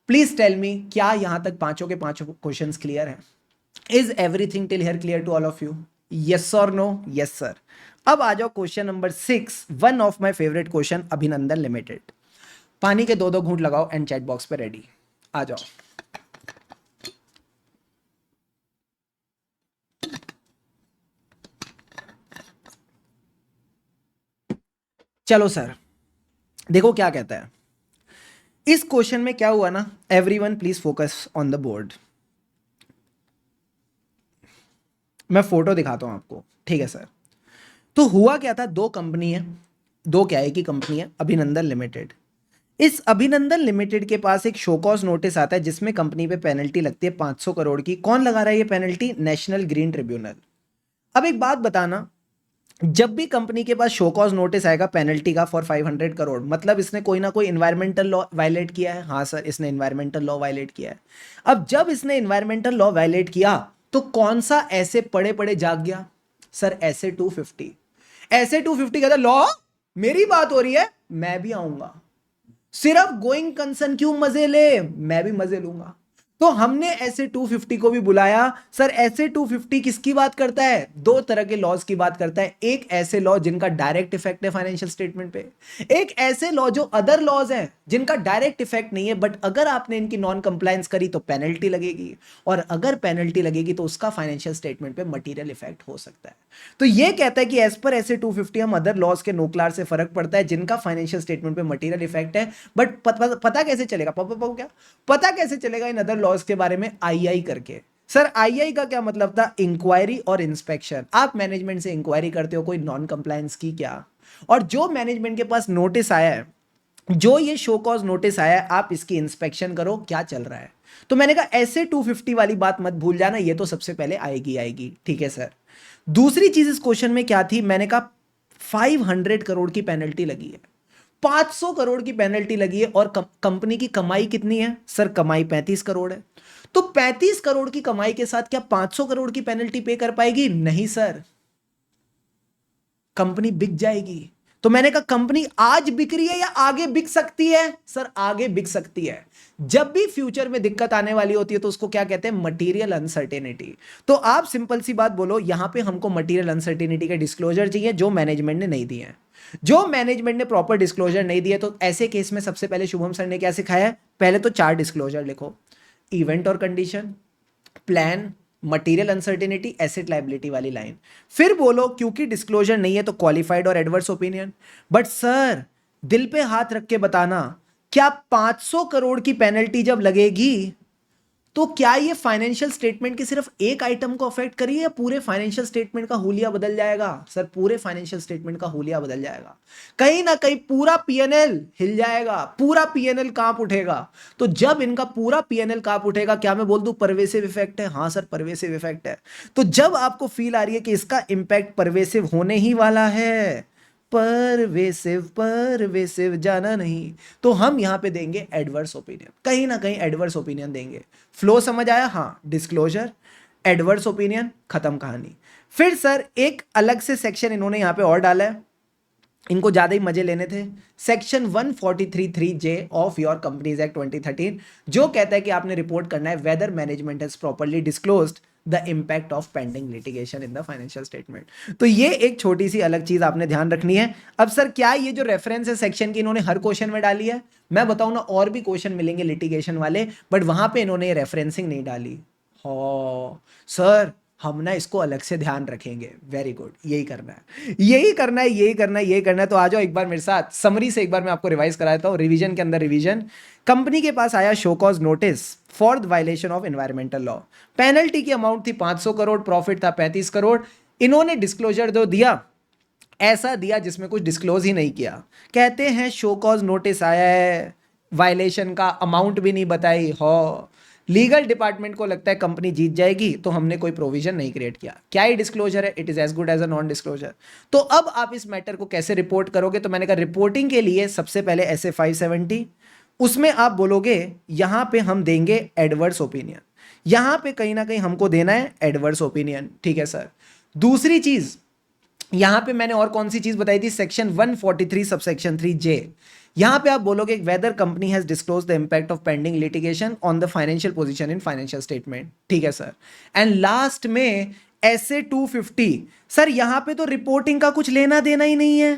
Speaker 1: Please tell me, क्या यहां तक पांचों के पांचों क्वेश्चंस क्लियर हैं? Is everything till here clear to all of you? Yes और नो? Yes sir. अब आ जाओ question number 6, one of my favourite question, Abhinandan limited. पानी के 2-2 घूंट लगाओ एंड चैट बॉक्स पे रेडी, आ जाओ। चलो सर, देखो क्या कहता है इस क्वेश्चन में। क्या हुआ ना, everyone please focus on the board. मैं फोटो दिखाता हूं आपको, ठीक है सर? तो हुआ क्या था, 2 कंपनी है, 2 क्या है कि कंपनी है, अभिनंदन लिमिटेड। इस अभिनंदन लिमिटेड के पास एक शोकॉज नोटिस आता है जिसमें कंपनी पे पेनल्टी लगती है 500 करोड़ की। कौन लगा रहा है ये पेनल्टी? National green tribunal. अब एक बात बताना, जब भी कंपनी के पास शोकॉज नोटिस आएगा पेनल्टी का फॉर 500 करोड़, मतलब इसने कोई ना कोई इन्वायरमेंटल लॉ वायलेट किया है। हाँ सर, इसने इन्वायरमेंटल लॉ वायलेट किया है। अब जब इसने इन्वायरमेंटल लॉ वायलेट किया तो कौन सा ऐसे पड़े पड़े जाग गया? सर ऐसे 250। ऐसे 250 कहता लॉ मेरी बात हो रही है, मैं भी आऊंगा। सिर्फ गोइंग कंसर्न क्यों मजे ले, मैं भी मजे लूंगा। तो हमने ऐसे 250 को भी बुलाया। सर ऐसे 250 किसकी बात करता है? दो तरह के लॉज की बात करता है। एक ऐसे लॉ जिनका डायरेक्ट इफेक्ट है फाइनेंशियल स्टेटमेंट पे, एक ऐसे लॉ जो अदर लॉज हैं जिनका डायरेक्ट इफेक्ट नहीं है, बट अगर आपने इनकी नॉन कंप्लायंस करी तो पेनल्टी लगेगी, और अगर पेनल्टी लगेगी तो उसका फाइनेंशियल स्टेटमेंट पे मटीरियल इफेक्ट हो सकता है। तो ये कहता है कि एज पर ऐसे 250 हम अदर लॉज के नोक्लार से फर्क पड़ता है जिनका फाइनेंशियल स्टेटमेंट पे मटीरियल इफेक्ट है, बट पता कैसे चलेगा? क्या पता कैसे चलेगा इन अदर लॉज के बारे में? आई करके। सर आई का क्या मतलब था? इंक्वायरी और इंस्पेक्शन। आप मैनेजमेंट से इंक्वायरी करते हो कोई नॉन कंप्लायंस की क्या, और जो मैनेजमेंट के पास नोटिस आया है, जो ये शो कॉज नोटिस आया है, आप इसकी इंस्पेक्शन करो क्या चल रहा है। तो मैंने कहा ऐसे 250 वाली बात मत भूल जाना, ये तो सबसे पहले आएगी। ठीक है सर। दूसरी चीज इस क्वेश्चन में क्या थी? मैंने कहा 500 करोड़ की पेनल्टी लगी है, 500 करोड़ की पेनल्टी लगी है, और कंपनी की कमाई कितनी है? सर कमाई 35 करोड़ है। तो 35 करोड़ की कमाई के साथ क्या 500 करोड़ की पेनल्टी पे कर पाएगी? नहीं सर, कंपनी बिक जाएगी। तो मैंने कहा कंपनी आज बिक रही है या आगे बिक सकती है? सर आगे बिक सकती है। जब भी फ्यूचर में दिक्कत आने वाली होती है तो उसको क्या कहते हैं? Material uncertainty. तो आप सिंपल सी बात बोलो, यहां पे हमको मटीरियल अनसर्टेनिटी के डिस्क्लोजर चाहिए जो मैनेजमेंट ने नहीं दिए हैं। जो मैनेजमेंट ने प्रॉपर डिस्क्लोजर नहीं दिए, तो ऐसे केस में सबसे पहले शुभम सर ने क्या सिखाया है? पहले तो 4 डिस्क्लोजर लिखो, इवेंट और condition, plan, material uncertainty, asset liability वाली लाइन। फिर बोलो क्योंकि डिस्क्लोजर नहीं है तो क्वालिफाइड और एडवर्स ओपिनियन। बट सर दिल पे हाथ रख के बताना, क्या 500 करोड़ की पेनल्टी जब लगेगी तो क्या ये फाइनेंशियल स्टेटमेंट के सिर्फ एक आइटम को अफेक्ट करिए या पूरे फाइनेंशियल स्टेटमेंट का हुलिया बदल जाएगा? सर पूरे फाइनेंशियल स्टेटमेंट का हुलिया बदल जाएगा, कहीं ना कहीं पूरा पीएनएल हिल जाएगा, पूरा पीएनएल कांप उठेगा। तो जब इनका पूरा पीएनएल कांप उठेगा, क्या मैं बोल दूं परवेसिव इफेक्ट है? हाँ सर परवेसिव इफेक्ट है। तो जब आपको फील आ रही है कि इसका इंपैक्ट परवेसिव होने ही वाला है, परवेसिव परवेसिव जाना नहीं, तो हम यहां पे देंगे एडवर्स ओपिनियन, कहीं ना कहीं एडवर्स ओपिनियन देंगे। फ्लो समझ आया? हाँ, डिस्क्लोजर, एडवर्स ओपिनियन, खत्म कहानी। फिर सर एक अलग से सेक्शन इन्होंने यहां पे और डाला है, इनको ज्यादा ही मजे लेने थे। Section 143(3)J of your companies act 2013 जो कहता है कि आपने रिपोर्ट करना है whether management has properly disclosed the impact of pending litigation in the financial statement. तो ये एक छोटी सी अलग चीज आपने ध्यान रखनी है। अब सर क्या ये जो रेफरेंस है सेक्शन की इन्होंने हर क्वेश्चन में डाली है? मैं बताऊं ना, और भी क्वेश्चन मिलेंगे लिटिगेशन वाले, बट वहां पे इन्होंने रेफरेंसिंग नहीं डाली। हाँ सर हम ना इसको अलग से ध्यान रखेंगे। वेरी गुड, यही करना है, यही करना है, यही करना है, यही करना है। तो आ जाओ एक बार मेरे साथ, समरी से एक बार मैं आपको रिवाइज करा देता हूं। रिवीजन के अंदर रिवीजन, कंपनी के पास आया show cause notice for the violation of environmental law. Penalty की अमाउंट थी 500 करोड़, प्रॉफिट था 35 करोड़। इन्होंने डिस्क्लोजर जो दिया ऐसा दिया जिसमें कुछ डिस्क्लोज ही नहीं किया। कहते हैं शो कॉज नोटिस आया है, वायलेशन का अमाउंट भी नहीं बताई हो, लीगल डिपार्टमेंट को लगता है कंपनी जीत जाएगी, तो हमने कोई प्रोविजन नहीं क्रिएट किया। क्या ये डिस्क्लोजर है? It is as good as a non disclosure. तो अब आप इस मैटर को कैसे रिपोर्ट करोगे? तो मैंने कहा रिपोर्टिंग के लिए सबसे पहले ऐसे 570, उसमें आप बोलोगे यहां पे हम देंगे एडवर्स ओपिनियन, यहां पे कहीं ना कहीं हमको देना है एडवर्स ओपिनियन। ठीक है सर। दूसरी चीज यहां पे मैंने और कौन सी चीज बताई थी? सेक्शन 143 सबसेक्शन 3J, यहां पे आप बोलोगे weather company has disclose the impact of pending litigation on the financial position in financial statement. ठीक है सर। एंड लास्ट में ऐसे 250, सर यहां पे तो रिपोर्टिंग का कुछ लेना देना ही नहीं है,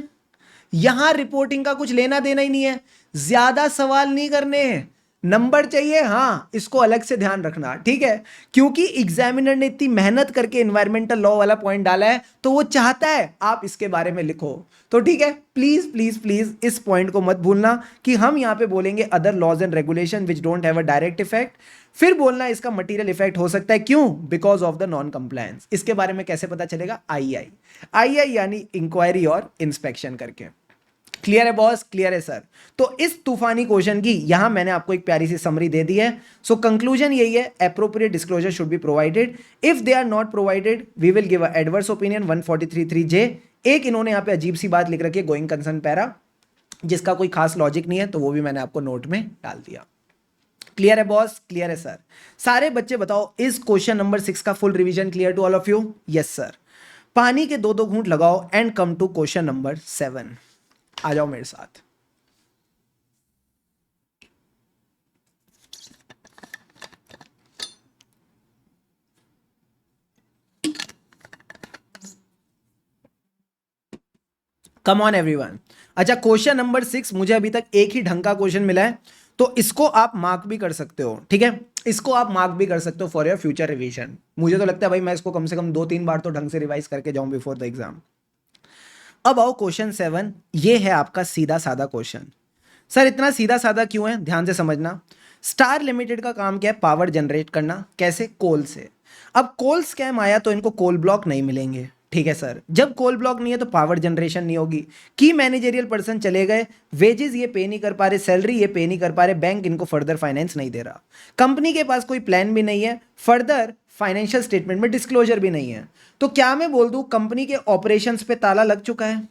Speaker 1: यहां रिपोर्टिंग का कुछ लेना देना ही नहीं है, ज्यादा सवाल नहीं करने हैं, नंबर चाहिए। हाँ इसको अलग से ध्यान रखना, ठीक है, क्योंकि एग्जामिनर ने इतनी मेहनत करके एनवायरमेंटल लॉ वाला पॉइंट डाला है तो वो चाहता है आप इसके बारे में लिखो। तो ठीक है, प्लीज प्लीज प्लीज इस पॉइंट को मत भूलना कि हम यहां पे बोलेंगे other laws and regulation which don't have a direct effect. फिर बोलना इसका मटीरियल इफेक्ट हो सकता है, क्यों? Because of the non compliance. इसके बारे में कैसे पता चलेगा? आई यानी इंक्वायरी और इंस्पेक्शन करके। क्लियर है बॉस? क्लियर है सर। तो इस तूफानी क्वेश्चन की यहां मैंने आपको एक प्यारी सी समरी दे दी है। सो कंक्लूजन यही है, appropriate disclosure should be provided, if they are not provided we will give a adverse opinion 143(3)J। एक इन्होंने यहां पे अजीब सी बात लिख रखी है, गोइंग कंसर्न पैरा, जिसका कोई खास लॉजिक नहीं है, तो वो भी मैंने आपको नोट में डाल दिया। क्लियर है बॉस? क्लियर है सर। सारे बच्चे बताओ, इस क्वेश्चन नंबर 6 का full revision clear to all of you? Yes sir. पानी के दो दो घूंट लगाओ and come to question number 7। आ जाओ मेरे साथ। Come on everyone. अच्छा, क्वेश्चन नंबर 6 मुझे अभी तक एक ही ढंग का क्वेश्चन मिला है, तो इसको आप मार्क भी कर सकते हो, ठीक है, इसको आप मार्क भी कर सकते हो फॉर योर फ्यूचर रिवीजन। मुझे तो लगता है भाई मैं इसको कम से कम 2-3 बार तो ढंग से रिवाइज करके जाऊं बिफोर द एग्जाम। अब आओ क्वेश्चन 7, ये है आपका सीधा साधा क्वेश्चन। सर इतना सीधा साधा क्यों है, ध्यान से समझना। स्टार लिमिटेड का काम क्या है, पावर जनरेट करना। कैसे, कोल से। अब कोल स्कैम आया तो इनको कोल ब्लॉक नहीं मिलेंगे, ठीक है सर। जब कोल ब्लॉक नहीं है तो पावर जनरेशन नहीं होगी। की मैनेजरियल पर्सन चले गए, वेजेस ये पे नहीं कर पा रहे, सैलरी ये पे नहीं कर पा रहे, बैंक इनको फर्दर फाइनेंस नहीं दे रहा, कंपनी के पास कोई प्लान भी नहीं है, फर्दर फाइनेंशियल स्टेटमेंट में डिस्क्लोजर भी नहीं है। तो क्या मैं बोल दूं कंपनी के ऑपरेशंस पे ताला लग चुका है,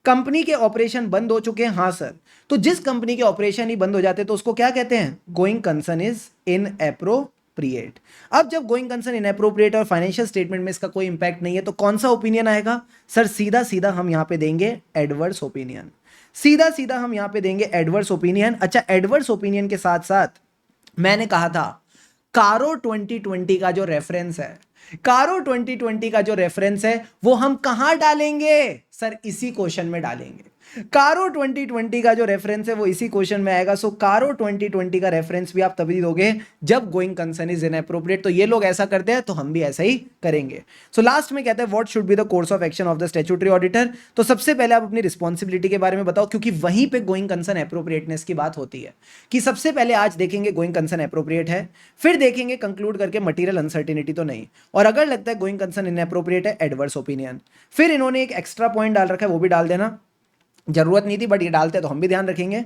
Speaker 1: कंपनी के ऑपरेशन बंद हो चुके हैं। हाँ सर, तो जिस कंपनी के ऑपरेशन ही बंद हो जाते हैं तो उसको क्या कहते हैं, गोइंग कंसर्न इज इनएप्रोप्रिएट। अब जब गोइंग कंसर्न इनएप्रोप्रिएट और फाइनेंशियल स्टेटमेंट में इसका कोई इंपैक्ट नहीं है तो कौन सा ओपिनियन आएगा सर, सीधा सीधा हम यहां पे देंगे एडवर्स ओपिनियन। सीधा सीधा हम यहां पे देंगे एडवर्स ओपिनियन। अच्छा, एडवर्स ओपिनियन के साथ साथ मैंने कहा था कारो 2020 का जो रेफरेंस है, कारो 2020 का जो रेफरेंस है वो हम कहां डालेंगे सर, इसी क्वेश्चन में डालेंगे। कारो 2020 का जो रेफरेंस है वो इसी क्वेश्चन में आएगा। सो कारो 2020 का रेफरेंस भी आप तभी दोगे जब गोइंग कंसर्न इज इनएप्रोप्रिएट। तो ये लोग ऐसा करते हैं तो हम भी ऐसा ही करेंगे। सो लास्ट में कहते हैं what should be the course of action of the statutory auditor. तो सबसे पहले आप अपनी रिस्पॉन्सिबिलिटी के बारे में बताओ, क्योंकि वहीं पे गोइंग कंसर्न एप्रोप्रिएटनेस की बात होती है कि सबसे पहले आज देखेंगे गोइंग कंसर्न एप्रोप्रिएट है, फिर देखेंगे कंक्लूड करके मटीरियल अनसर्टिनिटी तो नहीं, और अगर लगता है गोइंग कंसर्न इनएप्रोप्रिएट है एडवर्स ओपिनियन। फिर इन्होंने एक एक्स्ट्रा पॉइंट डाल रखा है, वो भी डाल देना, जरूरत नहीं थी बट ये डालते हैं तो हम भी ध्यान रखेंगे।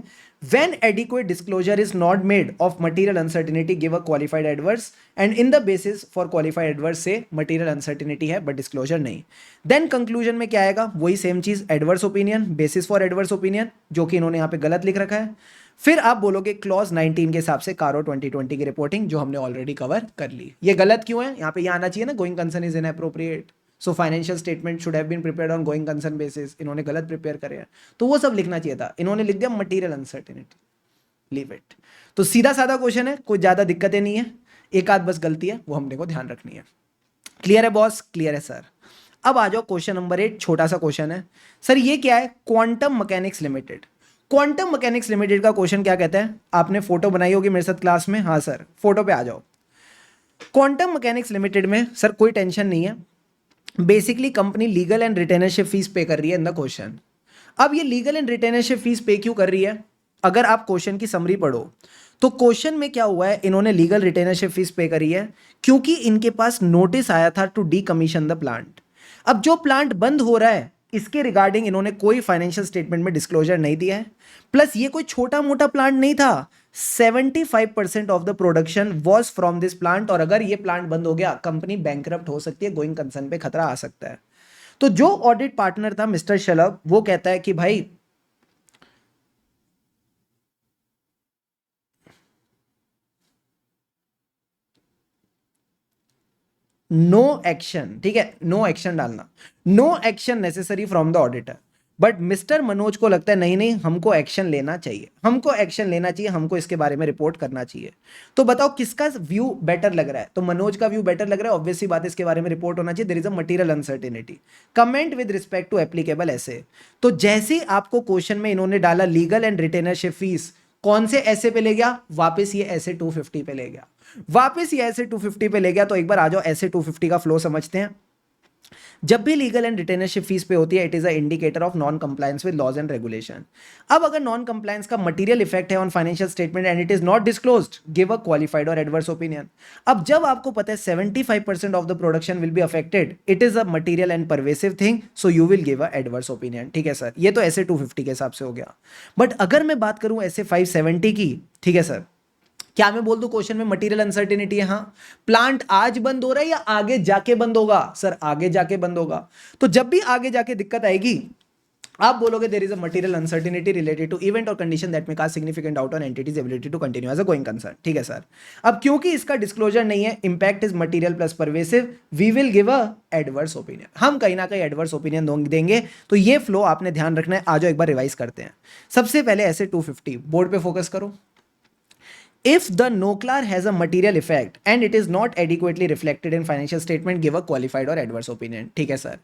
Speaker 1: When adequate disclosure is not made of material uncertainty give a qualified adverse, and in the basis for qualified adverse से मटीरियल अनसर्टिनिटी है बट डिस्क्लोजर नहीं। देन कंक्लूजन में क्या आएगा, वही सेम चीज, adverse opinion, basis for adverse opinion, जो कि इन्होंने यहां पे गलत लिख रखा है। फिर आप बोलोगे क्लॉज 19 के हिसाब से कारो 2020 की रिपोर्टिंग, जो हमने ऑलरेडी कवर कर ली। ये गलत क्यों है, यहां पे ये आना चाहिए ना, going concern is inappropriate, so financial statement should have been prepared on going concern basis. इन्होंने गलत प्रिपेयर करे हैं, तो वो सब लिखना चाहिए था, इन्होंने लिख दिया मटीरियल अनसर्टेनिटी, लीव इट। तो सीधा साधा क्वेश्चन है, कोई ज्यादा दिक्कतें नहीं है, एक आध बस गलती है वो हमने को ध्यान रखनी है। क्लियर है बॉस, क्लियर है सर। अब आ जाओ क्वेश्चन नंबर 8, छोटा सा क्वेश्चन है सर, ये क्या है, quantum mechanics limited. Quantum mechanics limited का क्वेश्चन क्या कहता है, आपने फोटो बनाई होगी मेरे साथ क्लास में, हाँ सर फोटो पे आ जाओ। क्वांटम मैकेनिक्स लिमिटेड में सर कोई टेंशन नहीं है, basically company legal and रिटेनरशिप fees पे कर रही है इन द क्वेश्चन। अब ये लीगल एंड रिटेनरशिप फीस पे क्यों कर रही है, अगर आप क्वेश्चन की समरी पढ़ो तो क्वेश्चन में क्या हुआ है, इन्होंने लीगल रिटेनरशिप फीस पे करी है क्योंकि इनके पास नोटिस आया था टू डीकमीशन द प्लांट। अब जो प्लांट बंद हो रहा है इसके रिगार्डिंग इन्होंने कोई फाइनेंशियल स्टेटमेंट में डिस्क्लोजर नहीं दिया है, प्लस ये कोई छोटा मोटा प्लांट नहीं था, 75% of the production was from this plant, और अगर ये प्लांट बंद हो गया कंपनी बैंकरप्ट हो सकती है, गोइंग कंसर्न पे खतरा आ सकता है। तो जो ऑडिट पार्टनर था मिस्टर शलभ, वो कहता है कि भाई नो एक्शन, ठीक है, नो एक्शन डालना, no action necessary from the auditor. But mister Manoj को लगता है नहीं नहीं हमको एक्शन लेना चाहिए, हमको एक्शन लेना चाहिए, हमको इसके बारे में रिपोर्ट करना चाहिए। तो बताओ किसका व्यू बेटर लग रहा है, तो मनोज का व्यू बेटर लग रहा है, ऑब्वियसली बात है इसके बारे में रिपोर्ट होना चाहिए, there is a material uncertainty, comment with respect to applicable ऐसे। तो जैसे आपको क्वेश्चन में इन्होंने डाला लीगल एंड रिटेनरशिप फीस, कौन से ऐसे पे ले गया, वापस ये ऐसे 250 पे ले गया, वापस ये ऐसे 250 पे ले गया। तो एक बार आ जाओ ऐसे 250 का फ्लो समझते हैं। जब भी लीगल एंड रिटेनरशिप फीस पे होती है it is a indicator of non compliance with laws and regulation. अब अगर नॉन कंप्लायंस का मटेरियल इफेक्ट है on financial statement and it is not disclosed, give a qualified और एडवर्स ओपिनियन। अब जब आपको पता है 75% of the production will be affected, it is a material and pervasive thing, so you will give a adverse opinion. ठीक है sir, ये तो ऐसे 250 के हिसाब से हो गया। बट अगर मैं बात करूं ऐसे 570 की, ठीक है सर, क्या मैं बोल दूं क्वेश्चन में मटेरियल अनसर्टेनिटी है, हाँ, प्लांट आज बंद हो रहा है या आगे जाके बंद होगा, सर आगे जाके बंद होगा। तो जब भी आगे जाके दिक्कत आएगी आप बोलोगे there is a material uncertainty related to event और कंडीशन दैट में cast significant doubt on entities ability to continue as a going concern. ठीक है सर, अब क्योंकि इसका डिस्क्लोजर नहीं है, impact is material plus pervasive, we will give a adverse opinion. हम कहीं ना कहीं एडवर्स ओपिनियन देंगे। तो ये फ्लो आपने ध्यान रखना है। आ जाओ एक बार रिवाइज करते हैं। सबसे पहले ऐसे 250 बोर्ड पे फोकस करो। If the NOCLAR has a material effect and it is not adequately reflected in financial statement, give a qualified or adverse opinion। ठीक है सर।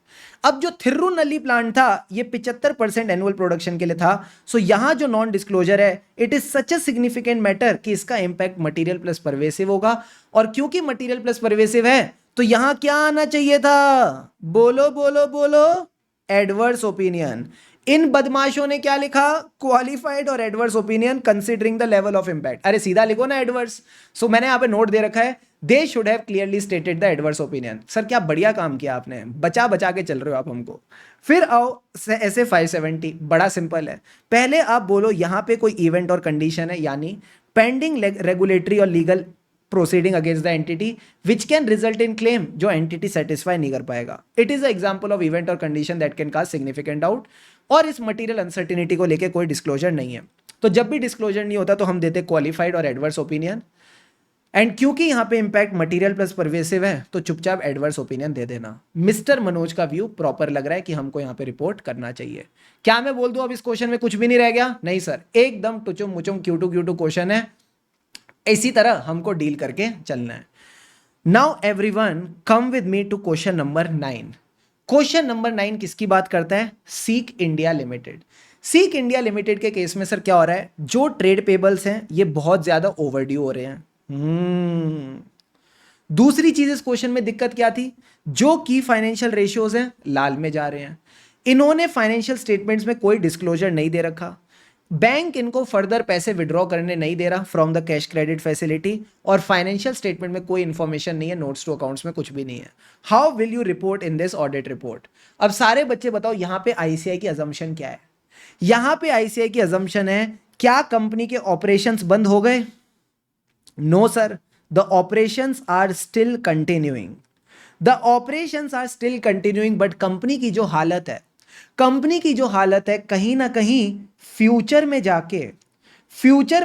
Speaker 1: अब जो थिरुनल्ली प्लांट था ये 75% एनुअल प्रोडक्शन के लिए था। सो यहां जो नॉन डिस्क्लोजर है, it is such a significant matter कि इसका इंपैक्ट मटेरियल प्लस परवेसिव होगा। और क्योंकि मटेरियल प्लस परवेसिव है तो यहां क्या आना चाहिए था? बोलो बोलो बोलो, एडवर्स ओपिनियन। इन बदमाशों ने क्या लिखा? क्वालिफाइड और adverse opinion considering the level of impact. अरे सीधा लिखो ना एडवर्स। सो मैंने यहां पे नोट दे रखा है, they should have clearly stated the adverse opinion. Sir क्या बढ़िया काम किया आपने, बचा बचा के चल रहे हो आप हमको। फिर आओ ऐसे 570, बड़ा सिंपल है। पहले आप बोलो यहां पे कोई इवेंट और कंडीशन है, यानी पेंडिंग रेगुलेटरी और legal proceeding against the entity which can result in claim, जो एंटिटी सेटिस्फाई नहीं कर पाएगा। It is a example of event और condition that can cast significant doubt. और इस मटेरियल अनसर्टिनिटी को लेके कोई डिस्क्लोजर नहीं है। तो जब भी डिस्क्लोजर नहीं होता तो हम देते क्वालिफाइड और एडवर्स ओपिनियन। एंड क्योंकि यहां पे इंपैक्ट मटेरियल प्लस परवेसिव है तो चुपचाप एडवर्स ओपिनियन दे देना। मिस्टर मनोज का व्यू प्रॉपर लग रहा है कि हमको यहां पे रिपोर्ट करना चाहिए। क्या मैं बोल दूं अब इस क्वेश्चन में कुछ भी नहीं रह गया? नहीं सर, एकदम टुचुम मुचुम क्यू टू क्वेश्चन है। इसी तरह हमको डील करके चलना है। Now everyone come with me to question number 9। Question number 9 किसकी बात करता है? Seek India limited. Seek India limited के केस में सर क्या हो रहा है, जो ट्रेड पेबल्स हैं ये बहुत ज्यादा ओवरड्यू हो रहे हैं। दूसरी चीज इस क्वेश्चन में दिक्कत क्या थी? जो की फाइनेंशियल रेशियोज हैं लाल में जा रहे हैं। इन्होंने फाइनेंशियल स्टेटमेंट्स में कोई डिस्क्लोजर नहीं दे रखा। बैंक इनको फर्दर पैसे विड्रॉ करने नहीं दे रहा from the cash credit facility. और फाइनेंशियल स्टेटमेंट में कोई इंफॉर्मेशन नहीं है, नोट्स टू अकाउंट्स में कुछ भी नहीं है। How will you report in this audit report? अब सारे बच्चे बताओ यहां पे आईसीआई की अजम्पशन क्या है? यहां पे आईसीआई की अजम्पशन है, क्या कंपनी के ऑपरेशंस बंद हो गए? No sir, the operations are still continuing. The operations are still continuing, but company की जो हालत है, कंपनी की जो हालत है कहीं ना कहीं फ्यूचर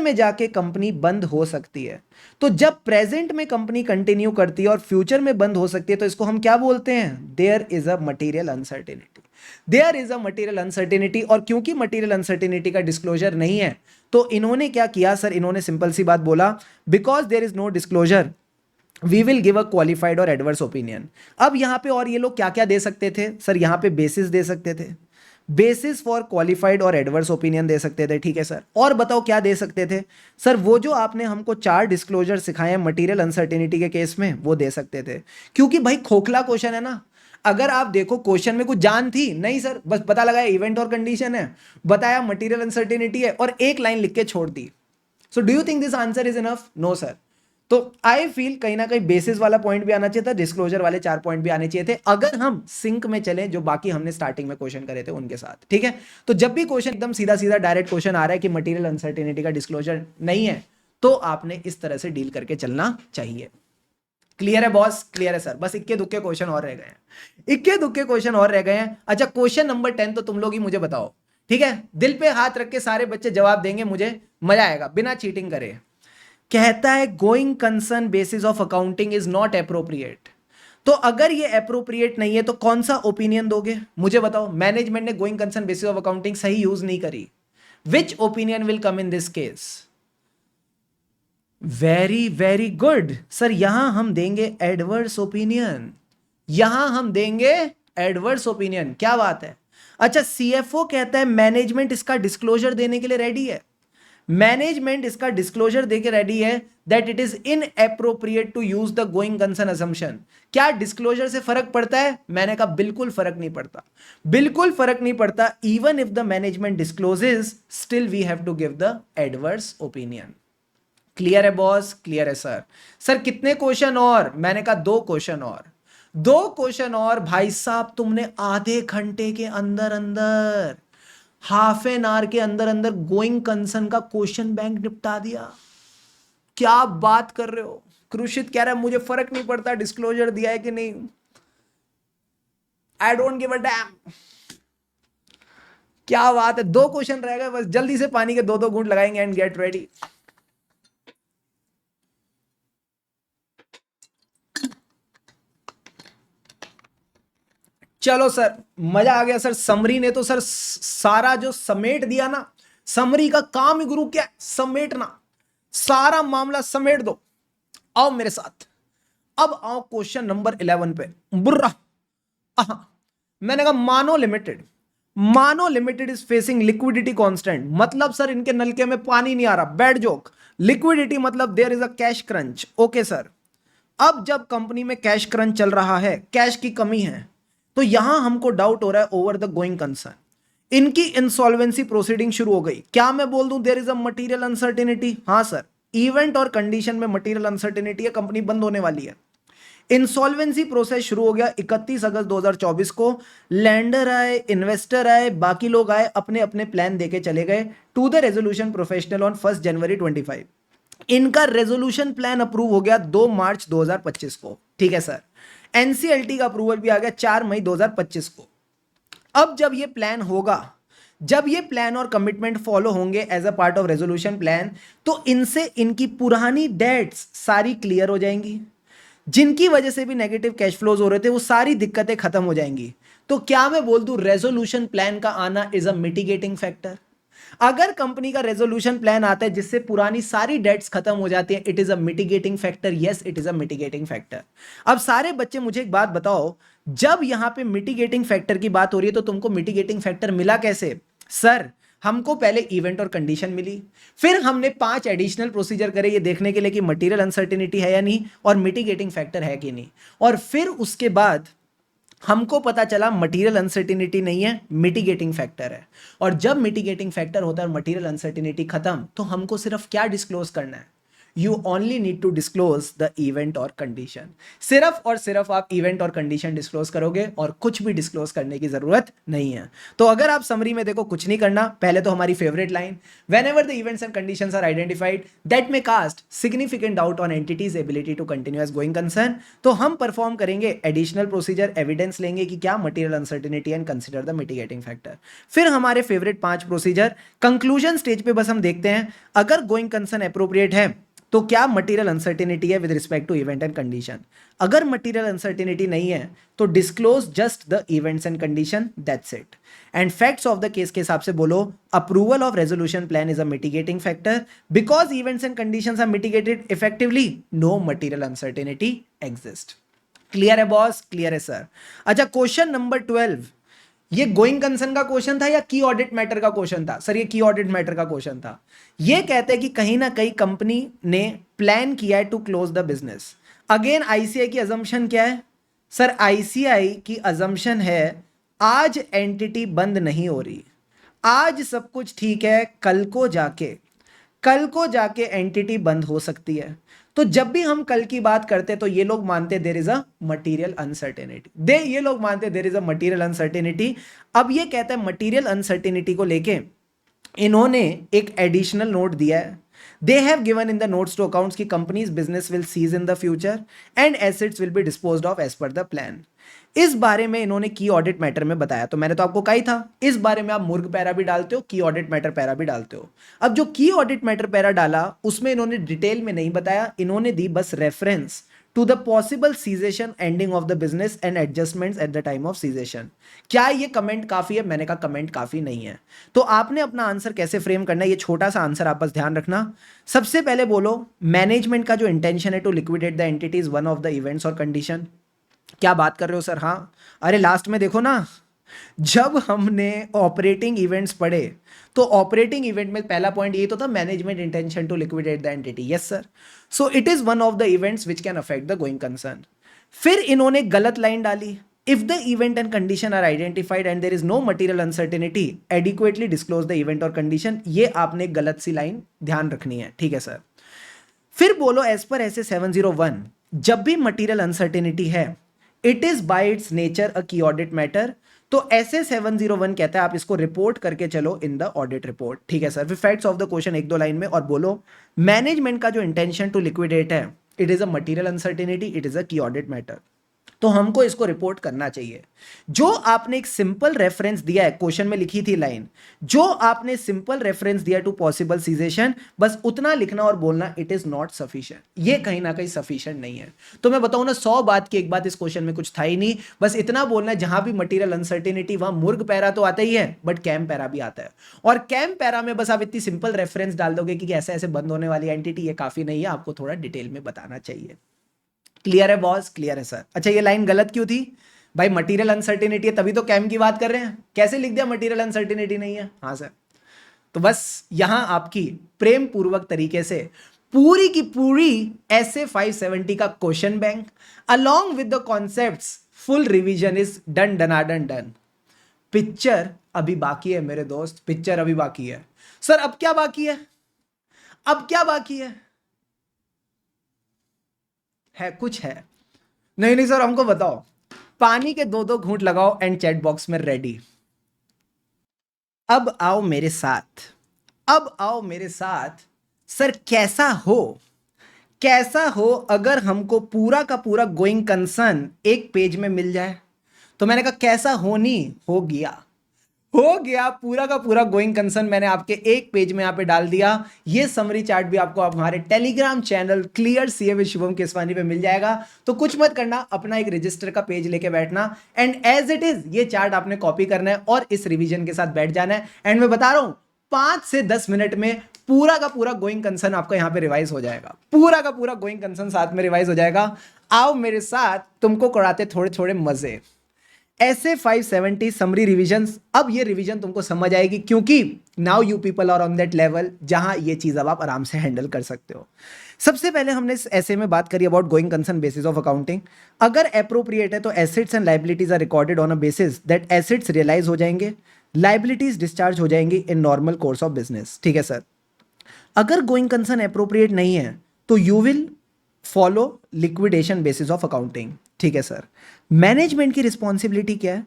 Speaker 1: में जाके कंपनी बंद हो सकती है। तो जब प्रेजेंट में कंपनी कंटिन्यू करती है और फ्यूचर में बंद हो सकती है तो इसको हम क्या बोलते हैं? There is a material uncertainty. There is a material uncertainty. और क्योंकि मटेरियल अनसर्टेनिटी का डिस्क्लोजर नहीं है तो इन्होंने क्या किया सर? इन्होंने सिंपल सी बात बोला, because there is no disclosure we will give a qualified और एडवर्स ओपिनियन। अब यहां पे और ये लोग क्या क्या दे सकते थे सर? यहां पे बेसिस दे सकते थे, बेसिस फॉर क्वालिफाइड और एडवर्स ओपिनियन दे सकते थे। ठीक है सर, और बताओ क्या दे सकते थे? सर वो जो आपने हमको 4 डिस्क्लोजर सिखाए हैं मटेरियल अनसर्टेनिटी के केस में वो दे सकते थे। क्योंकि भाई खोखला क्वेश्चन है ना। अगर आप देखो क्वेश्चन में कुछ जान थी नहीं सर, बस पता लगाया इवेंट और कंडीशन है, बताया मटेरियल अनसर्टेनिटी है और एक लाइन लिख के छोड़ दी। So do you think this answer is enough? No sir. तो आई फील कहीं ना कहीं बेसिस वाला पॉइंट भी आना चाहिए था, डिस्क्लोजर वाले 4 पॉइंट भी आने चाहिए थे, अगर हम सिंक में चले जो बाकी हमने स्टार्टिंग में क्वेश्चन करे थे उनके साथ। ठीक है, तो जब भी क्वेश्चन एकदम सीधा सीधा डायरेक्ट क्वेश्चन आ रहा है कि मटेरियल अनसर्टेनिटी का डिस्क्लोजर नहीं है तो आपने इस तरह से डील करके चलना चाहिए। क्लियर है बॉस? क्लियर है सर। बस इक्के दुक्के क्वेश्चन और रह गए हैं, इक्के दुक्के क्वेश्चन और रह गए हैं। अच्छा क्वेश्चन नंबर 10 तो तुम लोग ही मुझे बताओ। ठीक है, दिल पे हाथ रख के सारे बच्चे जवाब देंगे, मुझे मजा आएगा बिना चीटिंग करे। कहता है going concern basis of accounting is not appropriate. तो अगर ये एप्रोप्रिएट नहीं है तो कौन सा ओपिनियन दोगे मुझे बताओ? मैनेजमेंट ने going concern basis of accounting सही यूज नहीं करी। Which opinion will come in this case? Very very good sir, यहां हम देंगे एडवर्स ओपिनियन। यहां हम देंगे एडवर्स ओपिनियन। क्या बात है? अच्छा सीएफओ कहता है मैनेजमेंट इसका डिस्क्लोजर देने के लिए रेडी है। मैनेजमेंट इसका डिस्क्लोजर देके रेडी है that it is inappropriate to use the going concern assumption. क्या डिस्क्लोजर से फर्क पड़ता है? मैंने कहा बिल्कुल फर्क नहीं पड़ता, बिल्कुल फर्क नहीं पड़ता। Even if the management discloses still we have to give the adverse opinion. Clear है बॉस? क्लियर है सर। सर कितने क्वेश्चन और? मैंने कहा 2 क्वेश्चन और, 2 क्वेश्चन और। भाई साहब तुमने आधे घंटे के अंदर अंदर, हाफ एन आवर के अंदर अंदर गोइंग कंसर्न का क्वेश्चन बैंक निपटा दिया। क्या बात कर रहे हो? क्रुशित कह रहा है मुझे फर्क नहीं पड़ता डिस्क्लोजर दिया है कि नहीं, I don't give a dam. क्या बात है, 2 क्वेश्चन रह गए बस, जल्दी से पानी के 2-2 घूंट लगाएंगे एंड गेट रेडी। चलो सर, मजा आ गया सर। समरी ने तो सर सारा जो समेट दिया ना, समरी का काम ही गुरु क्या है, समेटना, सारा मामला समेट दो। आओ मेरे साथ, अब आओ क्वेश्चन नंबर 11 पे। बुर्रा, मैंने कहा मानो limited is facing liquidity constraint, मतलब सर इनके नलके में पानी नहीं आ रहा, बैड जोक। लिक्विडिटी मतलब there is a cash crunch, okay sir. अब जब कंपनी में कैश क्रंच चल रहा है, कैश की कमी है, तो यहां हमको डाउट हो रहा है ओवर द गोइंग कंसर्न। इनकी इंसॉल्वेंसी प्रोसीडिंग शुरू हो गई। क्या मैं बोल दूं there is a material uncertainty? हाँ सर, इवेंट और कंडीशन में मटेरियल अनसर्टेनिटी है, कंपनी बंद होने वाली है। इंसॉल्वेंसी प्रोसेस शुरू हो गया 31 अगस्त 2024 को। लैंडर आए, इन्वेस्टर आए, बाकी लोग आए, अपने अपने प्लान देके चले गए to the resolution professional on 1 January 25। इनका रेजोल्यूशन प्लान अप्रूव हो गया 2 मार्च 2025 को, ठीक है सर। एनसीएलटी का अप्रूवल भी आ गया 4 मई 2025 को। अब जब ये प्लान होगा, जब ये प्लान और कमिटमेंट फॉलो होंगे as a part of resolution plan, तो इनसे इनकी पुरानी डेट्स सारी क्लियर हो जाएंगी। जिनकी वजह से भी नेगेटिव कैश फ्लोज हो रहे थे, वो सारी दिक्कतें खत्म हो जाएंगी। तो क्या मैं बोल दूं रेजोल्यूशन प्लान का आना इज अ मिटिगेटिंग फैक्टर? अगर कंपनी का रेजोल्यूशन प्लान आता है जिससे पुरानी सारी डेट्स खत्म हो जाती है, it is a mitigating factor. Yes, it is a mitigating factor. अब सारे बच्चे मुझे एक बात बताओ, जब यहां पे मिटिगेटिंग फैक्टर की बात हो रही है तो तुमको मिटिगेटिंग फैक्टर मिला कैसे? सर, हमको पहले इवेंट और कंडीशन मिली, फिर हमने 5 एडिशनल प्रोसीजर करे ये देखने के लिए कि मटेरियल अनसर्टेनिटी है या नहीं और मिटिगेटिंग फैक्टर है कि नहीं, और फिर उसके बाद हमको पता चला मटेरियल अनसर्टेनिटी नहीं है, मिटिगेटिंग फैक्टर है। और जब मिटिगेटिंग फैक्टर होता है और मटेरियल अनसर्टेनिटी खत्म, तो हमको सिर्फ क्या डिस्क्लोज करना है? You only need to disclose the event और कंडीशन। सिर्फ और सिर्फ आप इवेंट और कंडीशन डिस्क्लोज करोगे और कुछ भी डिस्क्लोज करने की जरूरत नहीं है। तो अगर आप समरी में देखो, कुछ नहीं करना। पहले तो हमारी favourite line, whenever the events and conditions are identified that may cast significant doubt on entities ability to continue as going concern, तो हम परफॉर्म करेंगे एडिशनल प्रोसीजर, एविडेंस लेंगे कि क्या material uncertainty and consider the mitigating factor. फिर हमारे favourite 5 procedure, conclusion stage पे बस हम देखते हैं अगर गोइंग कंसर्न अप्रोप्रिएट है तो क्या मटेरियल अनसर्टेनिटी है with respect to event and condition. अगर मटेरियल अनसर्टेनिटी नहीं है तो disclose just the events and condition, that's it. And facts of the case के हिसाब से बोलो, approval of resolution plan is a mitigating factor because events and conditions are mitigated effectively, no material uncertainty exist. Clear है boss? Clear है sir. अच्छा, question number 12, ये going concern का question था या की ऑडिट मैटर का क्वेश्चन था? सर, ये की ऑडिट मैटर का क्वेश्चन था। ये कहते हैं कि कहीं ना कहीं कंपनी ने प्लान किया है to close the business. Again ICI की अजम्पशन क्या है? सर, आईसीआई की अजम्पशन है आज एंटिटी बंद नहीं हो रही, आज सब कुछ ठीक है, कल को जाके एंटिटी बंद हो सकती है। तो जब भी हम कल की बात करते तो ये लोग मानते there is a material uncertainty, ये लोग मानते there is a material uncertainty. अब ये कहता है मटेरियल अनसर्टेनिटी को लेके इन्होंने एक एडिशनल नोट दिया है। They have given in the notes to accounts की companies business will cease in the future and assets will be disposed of as per the plan. इस बारे में इन्होंने की ऑडिट मैटर में बताया। तो मैंने तो आपको कहा ही था, इस बारे में आप मुर्ग पैरा भी डालते हो, की ऑडिट मैटर पैरा भी डालते हो। अब जो की ऑडिट मैटर पैरा डाला उसमें इन्होंने डिटेल में नहीं बताया, इन्होंने दी बस reference to the possible cessation ending of the business and adjustments at the time of cessation. क्या ये कमेंट काफी है? मैंने कहा कमेंट काफी नहीं है। तो आपने अपना आंसर कैसे फ्रेम करना है, ये छोटा सा आंसर आप बस ध्यान रखना। सबसे पहले बोलो मैनेजमेंट का जो इंटेंशन है to liquidate the entity's one of the events और कंडीशन। क्या बात कर रहे हो सर? हाँ, अरे लास्ट में देखो ना, जब हमने ऑपरेटिंग इवेंट्स पढ़े तो ऑपरेटिंग इवेंट में पहला पॉइंट ये तो था management intention to liquidate the entity. Yes sir, so it is one of the events which can affect the going concern. फिर इन्होंने गलत लाइन डाली, if the event and condition are identified and there is no material uncertainty adequately disclose the event और condition. ये आपने गलत सी line ध्यान रखनी है, ठीक है सर। फिर बोलो एज पर ऐसे 701, जब भी मटेरियल अनसर्टेनिटी है it is by its nature a की ऑडिट मैटर। तो ऐसे 701 कहता है आप इसको रिपोर्ट करके चलो इन द ऑडिट रिपोर्ट, ठीक है सर। फिर फैक्ट्स ऑफ द क्वेश्चन एक दो लाइन में और बोलो मैनेजमेंट का जो इंटेंशन टू लिक्विडेट है it is a material uncertainty, it is अ की ऑडिट मैटर। तो हमको इसको रिपोर्ट करना चाहिए। जो आपने एक सिंपल रेफरेंस दिया है, क्वेश्चन में लिखी थी लाइन, जो आपने सिंपल रेफरेंस दिया टू पॉसिबल सीजेशन, बस उतना लिखना और बोलना इट इज नॉट सफिशिएंट। ये कहीं ना कहीं सफिशिएंट नहीं है। तो मैं बताऊं ना, 100 बात की एक बात, इस क्वेश्चन में कुछ था ही नहीं। बस इतना बोलना है, जहां भी मटीरियल अनसर्टेनिटी वहां मुर्ग पैरा तो आता ही है, बट कैम पैरा भी आता है। और कैम पैरा में बस आप इतनी सिंपल रेफरेंस डाल दोगे कि ऐसे ऐसे बंद होने वाली एंटिटी, ये काफी नहीं है, आपको थोड़ा डिटेल में बताना चाहिए। क्लियर है बॉस? क्लियर है सर। अच्छा, ये लाइन गलत क्यों थी भाई? मटेरियल अनसर्टेनिटी है, तभी तो कैम की बात कर रहे हैं। कैसे लिख दिया मटेरियल अनसर्टेनिटी नहीं है? हाँ सर। तो बस यहां आपकी प्रेम पूर्वक तरीके से पूरी की पूरी ऐसे 570 का question bank along with the concepts full revision is done डनाडन डन। पिक्चर अभी बाकी है मेरे दोस्त, पिक्चर अभी बाकी है। सर अब क्या बाकी है? अब क्या बाकी है कुछ है? नहीं नहीं सर, हमको बताओ। पानी के 2-2 घूंट लगाओ एंड चैट बॉक्स में रेडी। अब आओ मेरे साथ, अब आओ मेरे साथ। सर कैसा हो अगर हमको पूरा का पूरा गोइंग कंसर्न एक पेज में मिल जाए? तो मैंने कहा कैसा होनी, हो गया पूरा का पूरा गोइंग कंसर्न मैंने आपके एक पेज में यहां पे डाल दिया। ये समरी चार्ट भी आपको हमारे Telegram channel clear CA with Shubham Keswani पे मिल जाएगा। तो कुछ मत करना, अपना एक रजिस्टर का पेज लेके बैठना एंड एज इट इज ये चार्ट आपने कॉपी करना है और इस रिवीजन के साथ बैठ जाना है। एंड मैं बता रहा हूं 5 से 10 मिनट में पूरा का पूरा गोइंग कंसर्न आपका यहां पे रिवाइज हो जाएगा। पूरा का पूरा गोइंग कंसर्न साथ में रिवाइज हो जाएगा। आओ मेरे साथ, तुमको कराते थोड़े थोड़े मजे। ऐसे 570 समरी रिविजन्स। अब ये रिवीजन तुमको समझ आएगी क्योंकि now you people are on that level जहां ये चीज अब आप आराम से हैंडल कर सकते हो। सबसे पहले हमने इस ऐसे में बात करी about going concern basis of accounting. अगर अप्रोप्रिएट है तो assets and liabilities are recorded on a basis that assets realise हो जाएंगे, लाइबिलिटीज डिस्चार्ज हो जाएंगी in normal course of business. ठीक है सर। अगर गोइंग कंसर्न अप्रोप्रिएट नहीं है तो you will follow liquidation basis of accounting. ठीक है सर। मैनेजमेंट की रिस्पॉन्सिबिलिटी क्या है?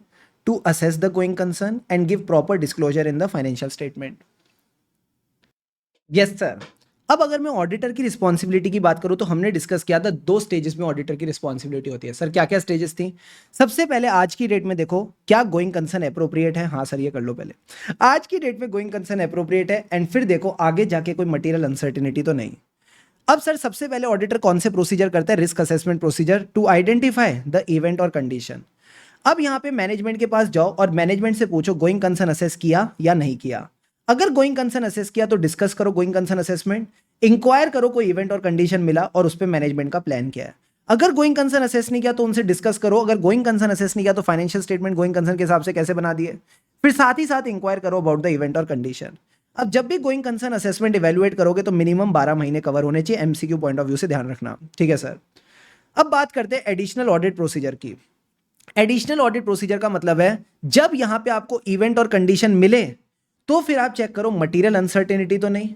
Speaker 1: To assess the going concern and give proper disclosure in the financial statement. Yes sir. अब अगर मैं ऑडिटर की रिस्पॉन्सिबिलिटी की बात करूं तो हमने डिस्कस किया था 2 स्टेजेस में ऑडिटर की रिस्पॉन्सिबिलिटी होती है। सर क्या क्या स्टेजेस थी? सबसे पहले आज की डेट में देखो क्या गोइंग कंसर्न अप्रोप्रिएट है। हाँ सर, ये कर लो पहले। आज की डेट में गोइंग कंसर्न अप्रोप्रिएट है एंड फिर देखो आगे जाके कोई मटेरियल अनसर्टिनिटी तो नहीं। अब सर सबसे पहले ऑडिटर कौन से प्रोसीजर करता है? Risk assessment procedure to identify the event और कंडीशन। अब यहां पे मैनेजमेंट के पास जाओ और मैनेजमेंट से पूछो गोइंग कंसर्न असेस किया या नहीं किया। अगर गोइंग कंसर्न असेस किया तो डिस्कस करो गोइंग कंसर्न असेसमेंट, इंक्वायर करो कोई इवेंट और कंडीशन मिला और उस पर मैनेजमेंट का प्लान क्या है। अगर गोइंग कंसर्न असेस नहीं किया तो उनसे डिस्कस करो। अगर गोइंग कंसर्न असेस नहीं किया तो फाइनेंशियल स्टेटमेंट गोइंग कंसर्न के हिसाब से कैसे बना दिए। फिर साथ ही साथ इंक्वायर करो अबाउट द इवेंट और कंडीशन। अब जब भी गोइंग कंसर्न असेसमेंट इवैल्यूएट करोगे तो मिनिमम 12 महीने कवर होने चाहिए। एमसीक्यू पॉइंट ऑफ व्यू से ध्यान रखना। ठीक है सर। अब बात करते हैं एडिशनल ऑडिट प्रोसीजर की। एडिशनल ऑडिट प्रोसीजर का मतलब है जब यहां पे आपको इवेंट और कंडीशन मिले तो फिर आप चेक करो मटेरियल अनसर्टेनिटी तो नहीं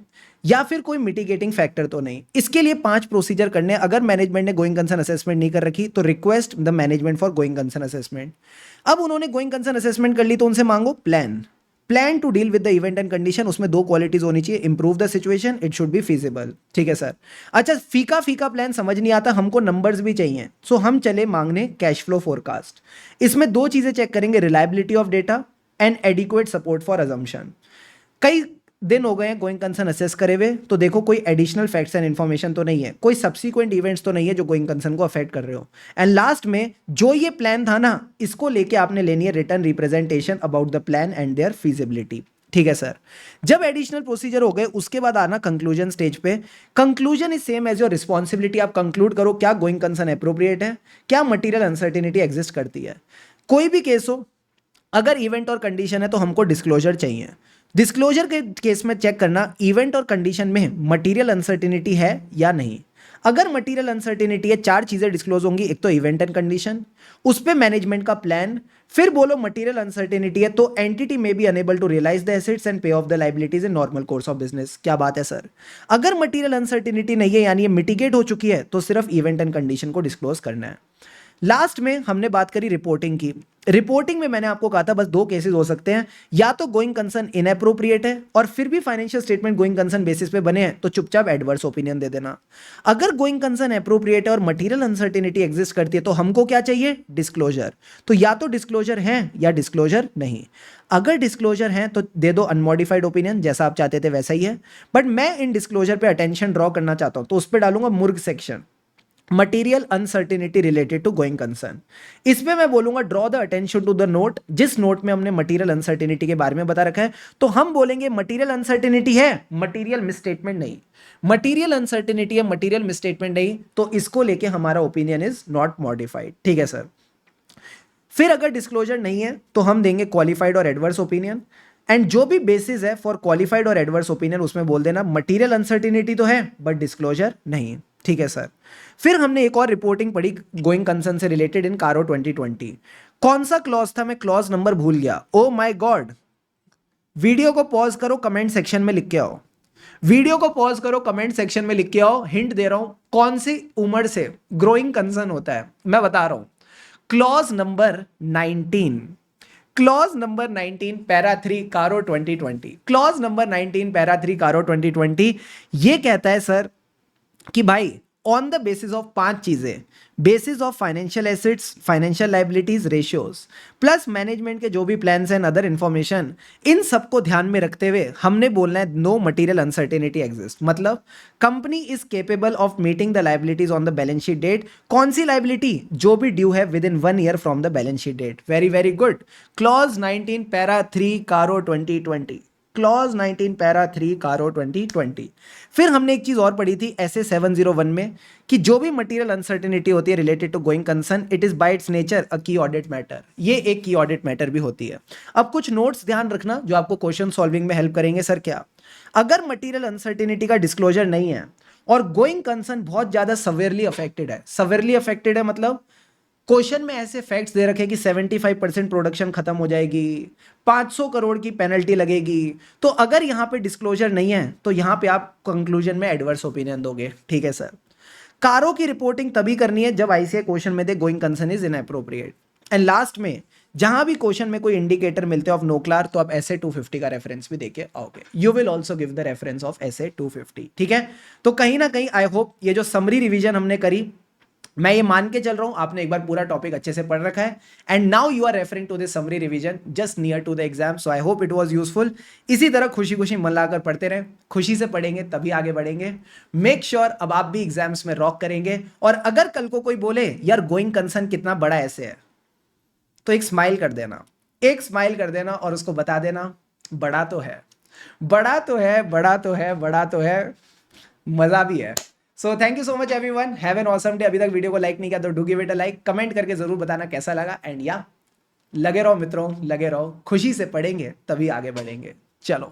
Speaker 1: या फिर कोई मिटिगेटिंग फैक्टर तो नहीं। इसके लिए 5 प्रोसीजर करने। अगर मैनेजमेंट ने गोइंग कंसर्न असेसमेंट नहीं कर रखी तो request the management for going concern assessment. अब उन्होंने गोइंग कंसर्न असेसमेंट कर ली तो उनसे मांगो plan to deal with the event and condition. उसमें 2 क्वालिटीज होनी चाहिए, improve the situation, it should be feasible. ठीक है सर। अच्छा, फीका फीका प्लान समझ नहीं आता, हमको नंबर्स भी चाहिए। सो हम चले मांगने कैश फ्लो फोरकास्ट। इसमें 2 चीजें चेक करेंगे, reliability of data and adequate support for assumption. कई दिन हो गए हैं गोइंग कंसर्न असेस करे हुए, तो देखो कोई एडिशनल फैक्ट्स एंड इन्फॉर्मेशन तो नहीं है, कोई सब्सिक्वेंट इवेंट्स तो नहीं है जो गोइंग कंसर्न को अफेक्ट कर रहे हो। एंड लास्ट में जो ये प्लान था ना, इसको लेके आपने लेनी है return representation about the plan and their feasibility. ठीक है सर। जब एडिशनल प्रोसीजर हो गए उसके बाद आना कंक्लूजन स्टेज पे। Conclusion is same as your responsibility. आप कंक्लूड करो क्या गोइंग कंसर्न अप्रोप्रिएट है, क्या मटीरियल अनसर्टिनिटी एग्जिस्ट करती है। कोई भी केस हो, अगर इवेंट और कंडीशन है तो हमको डिस्क्लोजर चाहिए। डिस्क्लोजर के केस में चेक करना इवेंट और कंडीशन में मटेरियल अनसर्टिनिटी है या नहीं। अगर मटेरियल अनसर्टिनिटी है, 4 चीजें डिस्क्लोज होंगी। एक तो इवेंट एंड कंडीशन, उस पे मैनेजमेंट का प्लान। फिर बोलो मटेरियल अनसर्टिनिटी है तो entity may be unable to realise the assets and pay off the liabilities in normal course of business. क्या बात है सर। अगर मटेरियल अनसर्टिनिटी नहीं है यानी ये मिटिगेट हो चुकी है तो सिर्फ इवेंट एंड कंडीशन को डिस्क्लोज करना है। लास्ट में हमने बात करी रिपोर्टिंग की। रिपोर्टिंग में मैंने आपको कहा था बस दो केसेस हो सकते हैं, या तो गोइंग कंसर्न इनएप्रोप्रिएट है और फिर भी financial statement going concern basis पे बने हैं तो चुपचाप एडवर्स ओपिनियन दे देना। अगर गोइंग कंसर्न एप्रोप्रिएट है और मटेरियल अनसर्टेनिटी एग्जिस्ट करती है तो हमको क्या चाहिए? डिस्क्लोजर। तो या तो डिस्क्लोजर है या डिस्क्लोजर नहीं। अगर डिस्क्लोजर है तो दे दो अनमॉडिफाइड ओपिनियन, जैसा आप चाहते थे वैसा ही है, बट मैं इन डिस्क्लोजर पे अटेंशन ड्रॉ करना चाहता हूं तो उस पर डालूंगा मुर्ग section, material uncertainty related to going concern. इसमें मैं बोलूंगा draw the attention to the note, जिस नोट में हमने मटीरियल अनसर्टेनिटी के बारे में बता रखा है। तो हम बोलेंगे मटीरियल अनसर्टेनिटी है, मटीरियल मिसस्टेटमेंट नहीं। मटीरियल अनसर्टेनिटी है, मटीरियल मिसस्टेटमेंट नहीं, तो इसको लेके हमारा ओपिनियन इज नॉट मॉडिफाइड। ठीक है सर। फिर अगर डिस्क्लोजर नहीं है तो हम देंगे क्वालिफाइड और एडवर्स ओपिनियन, एंड जो भी बेसिस है फॉर क्वालिफाइड और एडवर्स ओपिनियन उसमें बोल देना मटीरियल अनसर्टेनिटी तो है बट डिस्क्लोजर नहीं। ठीक है सर। फिर हमने एक और रिपोर्टिंग पढ़ी गोइंग कंसर्न से रिलेटेड इन कारो 2020। कौन सा क्लॉज था? मैं क्लॉज नंबर भूल गया। Oh my God. वीडियो को पॉज करो, कमेंट सेक्शन में लिख के आओ। वीडियो को पॉज करो, कमेंट सेक्शन में लिख के आओ। हिंट दे रहा हूं कौन सी उम्र से ग्रोइंग कंसर्न होता है, मैं बता रहा हूं। Clause number 19, clause number 19 para 3 कारो 2020। क्लॉज नंबर 19 पैरा 3 कारो 2020 ये कहता है सर कि भाई ऑन द बेसिस ऑफ 5 चीजें, basis of financial assets, financial liabilities ratios plus management के जो भी प्लान्स एंड अदर इंफॉर्मेशन, इन सबको ध्यान में रखते हुए हमने बोलना है नो मटेरियल अनसर्टेनिटी एग्जिस्ट। मतलब company is capable of meeting the liabilities on the balance sheet date. कौन सी लाइबिलिटी? जो भी ड्यू है with in 1 year from the balance sheet date. Very very good. Clause 19 para 3 कारो 2020। Clause 19 para 3 कारो 2020। फिर हमने एक चीज और पढ़ी थी ऐसे 701 में कि जो भी मटेरियल अनसर्टेनिटी होती है related to going concern, it is by its nature a की ऑडिट मैटर। ये एक की ऑडिट मैटर भी होती है। अब कुछ नोट्स ध्यान रखना जो आपको क्वेश्चन सॉल्विंग में हेल्प करेंगे। सर क्या अगर मटेरियल अनसर्टेनिटी का डिस्क्लोजर नहीं है और गोइंग कंसर्न बहुत ज्यादा सवेयरली अफेक्टेड है? सवेयरली अफेक्टेड है मतलब क्वेश्चन में ऐसे फैक्ट्स दे रखे कि 75% प्रोडक्शन खत्म हो जाएगी, 500 करोड़ की पेनल्टी लगेगी, तो अगर यहां पे डिस्क्लोजर नहीं है तो यहां पे आप कंक्लूजन में एडवर्स ओपिनियन दोगे। ठीक है सर। कारो की रिपोर्टिंग तभी करनी है जब आईसीआई क्वेश्चन में they going concern is inappropriate. And last में जहां भी क्वेश्चन में कोई इंडिकेटर मिलते हैं ऑफ नोक्लार तो आप एसए 250 का रेफरेंस भी देके आओगे। You will also give the reference of SA 250। ठीक है। तो कहीं ना कहीं आई होप ये जो समरी रिवीजन हमने करी, मैं ये मान के चल रहा हूं आपने एक बार पूरा टॉपिक अच्छे से पढ़ रखा है, and now you are referring to this summary revision just near to the exam. So I hope it was useful. इसी तरह खुशी खुशी मन लगाकर पढ़ते रहें, खुशी से पढ़ेंगे तभी आगे बढ़ेंगे। मेक श्योर अब आप भी एग्जाम्स में रॉक करेंगे। और अगर कल को कोई बोले यार गोइंग कंसर्न कितना बड़ा ऐसे है, तो एक स्माइल कर देना, एक स्माइल कर देना और उसको बता देना बड़ा तो है, बड़ा तो है, बड़ा तो है, बड़ा तो है, मजा भी है। So thank you so much everyone, have an awesome day. अभी तक वीडियो को लाइक नहीं किया तो do give it a like, comment करके जरूर बताना कैसा लगा, एंड या लगे रहो मित्रों, लगे रहो, खुशी से पढ़ेंगे तभी आगे बढ़ेंगे। चलो।